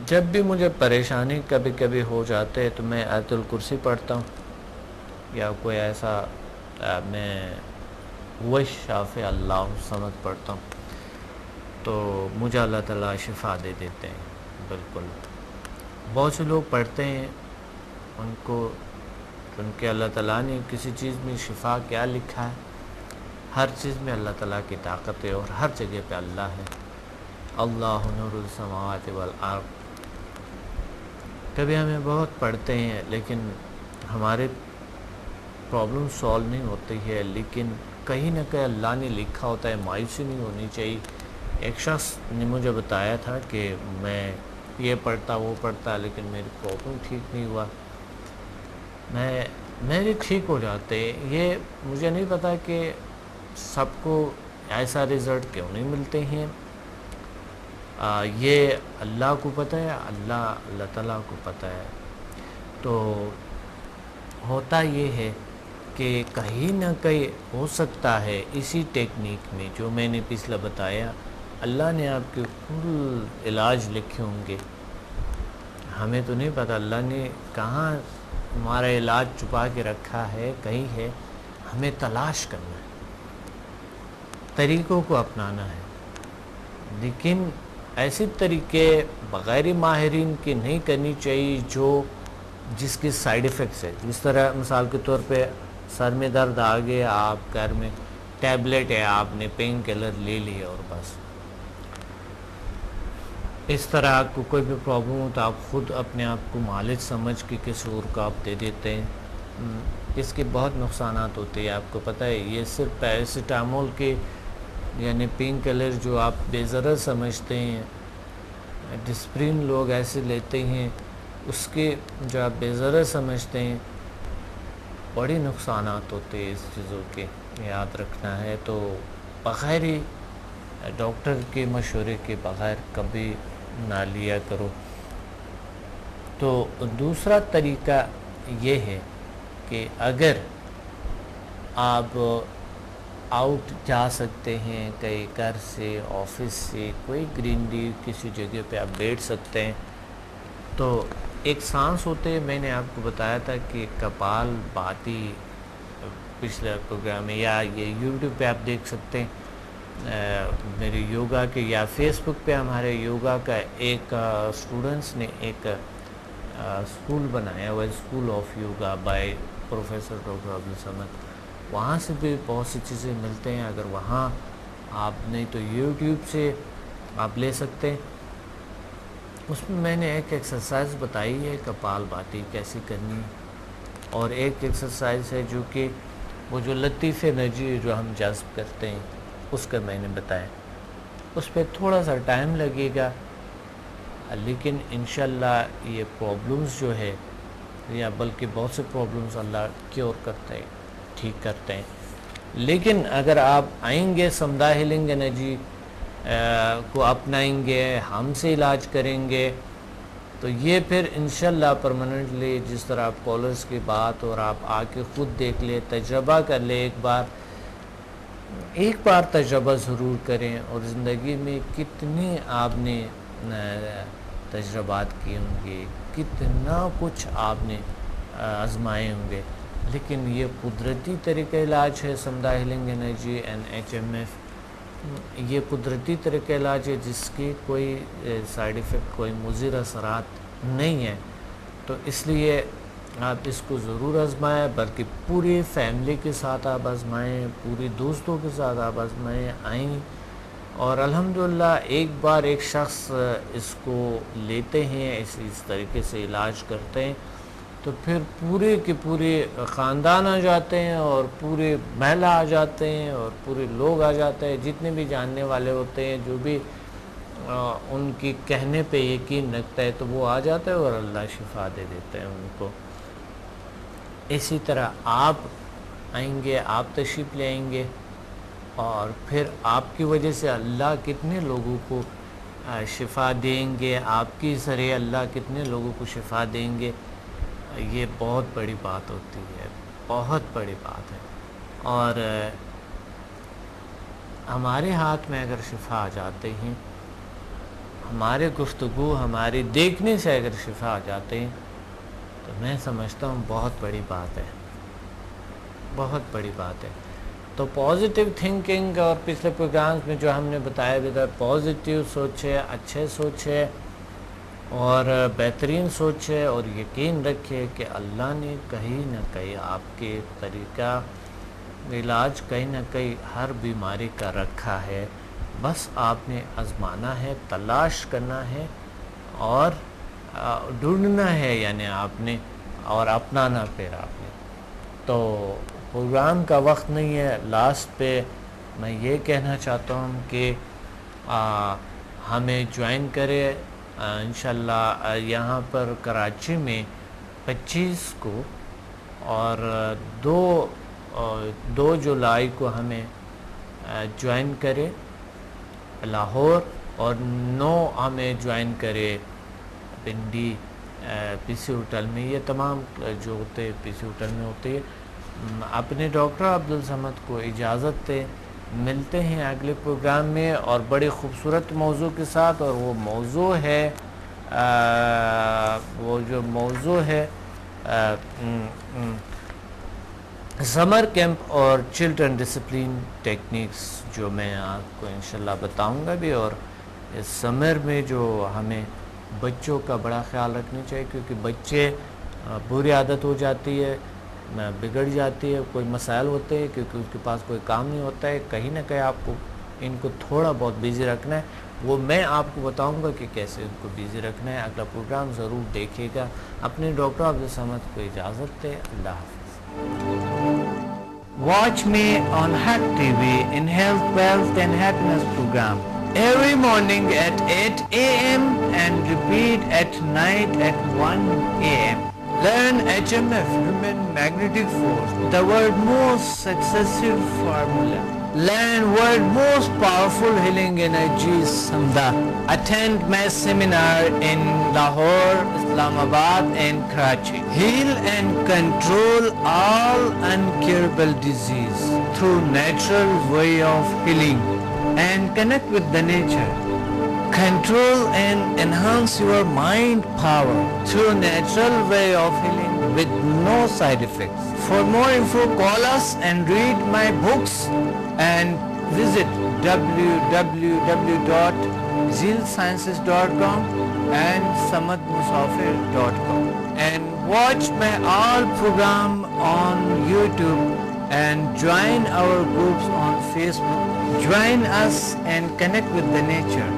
جب بھی مجھے پریشانی کبھی کبھی ہو جاتے ہے تو میں آیت الکرسی پڑھتا ہوں یا کوئی ایسا میں وہ شافی اللہ صمد پڑھتا ہوں تو مجھے اللہ تعالیٰ شفا دے دیتے ہیں. بالکل بہت سے لوگ پڑھتے ہیں ان کو چونکہ اللہ تعالیٰ نے کسی چیز میں شفا کیا لکھا ہے, ہر چیز میں اللہ تعالیٰ کی طاقت ہے اور ہر جگہ پہ اللہ ہے. اللہ نور السماوات والارض. کبھی ہمیں بہت پڑھتے ہیں لیکن ہمارے پرابلم سولو نہیں ہوتی ہے, لیکن کہیں نہ کہیں اللہ نے لکھا ہوتا ہے. مایوسی نہیں ہونی چاہیے. ایک شخص نے مجھے بتایا تھا کہ میں یہ پڑھتا وہ پڑھتا لیکن میری پرابلم ٹھیک نہیں ہوا. میرے ٹھیک ہو جاتے. یہ مجھے نہیں پتا کہ سب کو ایسا رزلٹ کیوں نہیں ملتے ہیں. یہ اللہ کو پتہ ہے, اللہ تعالیٰ کو پتہ ہے. تو ہوتا یہ ہے کہ کہیں نہ کہیں ہو سکتا ہے اسی ٹیکنیک میں جو میں نے پچھلا بتایا اللہ نے آپ کے کل علاج لکھے ہوں گے. ہمیں تو نہیں پتہ اللہ نے کہاں ہمارا علاج چھپا کے رکھا ہے, کہیں ہے. ہمیں تلاش کرنا ہے, طریقوں کو اپنانا ہے, لیکن ایسے طریقے بغیر ماہرین کے نہیں کرنی چاہیے جس کے سائیڈ ایفیکٹس ہے. جس طرح مثال کے طور پہ سر میں درد آ گیا, آپ گھر میں ٹیبلٹ ہے, آپ نے پین کلر لے لیا اور بس. اس طرح آپ کو کوئی بھی پرابلم ہو تو آپ خود اپنے آپ کو مالج سمجھ کے کسی اور کو آپ دے دیتے ہیں. اس کے بہت نقصانات ہوتے ہیں, آپ کو پتہ ہے. یہ صرف پیراسیٹامول کے یعنی پین کلر جو آپ بے ضرر سمجھتے ہیں, ڈسپرین لوگ ایسے لیتے ہیں, اس کے جو آپ بے ضرر سمجھتے ہیں بڑی نقصانات ہوتے ہیں. اس چیزوں کے یاد رکھنا ہے. تو بغیر ڈاکٹر کے مشورے کے بغیر کبھی نہ لیا کرو. تو دوسرا طریقہ یہ ہے کہ اگر آپ آؤٹ جا سکتے ہیں کہیں گھر سے, آفس سے, کوئی گرینری کسی جگہ پہ آپ بیٹھ سکتے ہیں تو ایک سانس ہوتے ہیں. میں نے آپ کو بتایا تھا کہ کپال بھاتی پچھلے پروگرام میں, یا یہ یوٹیوب پہ آپ دیکھ سکتے ہیں میرے یوگا کے, یا فیس بک پہ ہمارے یوگا کا ایک اسٹوڈنٹس نے ایک اسکول بنایا ہوا ہے, school of yoga by professor doctor Abdus Samad. وہاں سے بھی بہت سی چیزیں ملتے ہیں. اگر وہاں آپ نہیں تو یوٹیوب سے آپ لے سکتے ہیں. اس میں میں نے ایک ایکسرسائز بتائی ہے کپال بھاتی کیسے کرنی, اور ایک ایکسرسائز ہے جو کہ وہ جو لطیف انرجی جو ہم جذب کرتے ہیں اس کا میں نے بتایا. اس پہ تھوڑا سا ٹائم لگے گا لیکن انشاءاللہ یہ پرابلمز جو ہے, یا بلکہ بہت سے پرابلمز اللہ کیور کرتے ہیں, ٹھیک کرتے ہیں. لیکن اگر آپ آئیں گے سمدھا ہیلنگ انرجی کو اپنائیں گے, ہم سے علاج کریں گے, تو یہ پھر انشاءاللہ پرماننٹلی, جس طرح آپ کالرز کی بات اور آپ آ کے خود دیکھ لیں, تجربہ کر لیں. ایک بار تجربہ ضرور کریں. اور زندگی میں کتنے آپ نے تجربات کیے ہوں گے, کتنا کچھ آپ نے آزمائے ہوں گے, لیکن یہ قدرتی طریقہ علاج ہے سمدھا ہیلنگ انرجی اینڈ HMF. یہ قدرتی طریقہ علاج ہے جس کی کوئی سائیڈ ایفیکٹ, کوئی مضر اثرات نہیں ہے. تو اس لیے آپ اس کو ضرور آزمائیں, بلکہ پوری فیملی کے ساتھ آپ آزمائیں, پوری دوستوں کے ساتھ آپ آزمائیں, آئیں. اور الحمدللہ ایک بار ایک شخص اس کو لیتے ہیں, اس طریقے سے علاج کرتے ہیں, تو پھر پورے کے پورے خاندان آ جاتے ہیں, اور پورے محلہ آ جاتے ہیں, اور پورے لوگ آ جاتے ہیں, جتنے بھی جاننے والے ہوتے ہیں, جو بھی ان کی کہنے پہ یقین رکھتا ہے تو وہ آ جاتا ہے اور اللہ شفا دے دیتے ہیں ان کو. اسی طرح آپ آئیں گے, آپ تشریف لے آئیں گے, اور پھر آپ کی وجہ سے اللہ کتنے لوگوں کو شفا دیں گے, آپ کی ذریعے اللہ کتنے لوگوں کو شفا دیں گے. یہ بہت بڑی بات ہوتی ہے, بہت بڑی بات ہے. اور ہمارے ہاتھ میں اگر شفا آ جاتے ہیں، ہمارے گفتگو ہماری دیکھنے سے اگر شفا آ جاتے ہیں، تو میں سمجھتا ہوں بہت بڑی بات ہے، بہت بڑی بات ہے۔ تو پازیٹیو تھنکنگ، اور پچھلے پروگرامز میں جو ہم نے بتایا بھی تھا، پازیٹیو سوچے، اچھے سوچے اور بہترین سوچے، اور یقین رکھے کہ اللہ نے کہیں نہ کہیں آپ کے طریقہ علاج کہیں نہ کہیں ہر بیماری کا رکھا ہے، بس آپ نے آزمانا ہے، تلاش کرنا ہے اور ڈھونڈنا ہے، یعنی آپ نے، اور اپنانا پھر آپ نے۔ تو پروگرام کا وقت نہیں ہے، لاسٹ پہ میں یہ کہنا چاہتا ہوں کہ ہمیں جوائن کرے انشاءاللہ یہاں پر کراچی میں 25 کو، اور 2 جولائی کو ہمیں جوائن کرے لاہور، اور 9 ہمیں جوائن کرے پنڈی پی سی ہوٹل میں۔ یہ تمام جو ہوتے پی سی ہوٹل میں ہوتے ہیں۔ اپنے ڈاکٹر عبدالصمد کو اجازت دے، ملتے ہیں اگلے پروگرام میں اور بڑے خوبصورت موضوع کے ساتھ، اور وہ موضوع ہے سمر کیمپ اور چلڈرن ڈسپلن ٹیکنیکس، جو میں آپ کو انشاءاللہ بتاؤں گا بھی۔ اور اس سمر میں جو ہمیں بچوں کا بڑا خیال رکھنا چاہیے، کیونکہ بچے بری عادت ہو جاتی ہے، بگڑ جاتی ہے، کوئی مسائل ہوتے ہیں کیونکہ اس کے پاس کوئی کام نہیں ہوتا ہے، کہیں نہ کہیں آپ کو ان کو تھوڑا بہت بیزی رکھنا ہے۔ وہ میں آپ کو بتاؤں گا کہ کیسے ان کو بیزی رکھنا ہے۔ اگلا پروگرام ضرور دیکھیے گا۔ اپنے ڈاکٹر عبدالصمد کو اجازت دے، اللہ حافظ۔ Watch me on Hack TV in Health, Wealth and Happiness program every morning at 8 a.m. and repeat at night at 1 a.m. Learn HMF, Human Magnetic Force, the world's most successful formula. Learn world's most powerful healing energy, Samda. Attend my seminar in Lahore, Islamabad and Karachi. Heal and control all incurable disease through natural way of healing, and connect with the nature. Control and enhance your mind power through natural way of healing with no side effects. For more info, call us and read my books and visit www.zealsciences.com and samadmusafir.com, and watch my all program on YouTube and join our groups on Facebook. Join us and connect with the nature.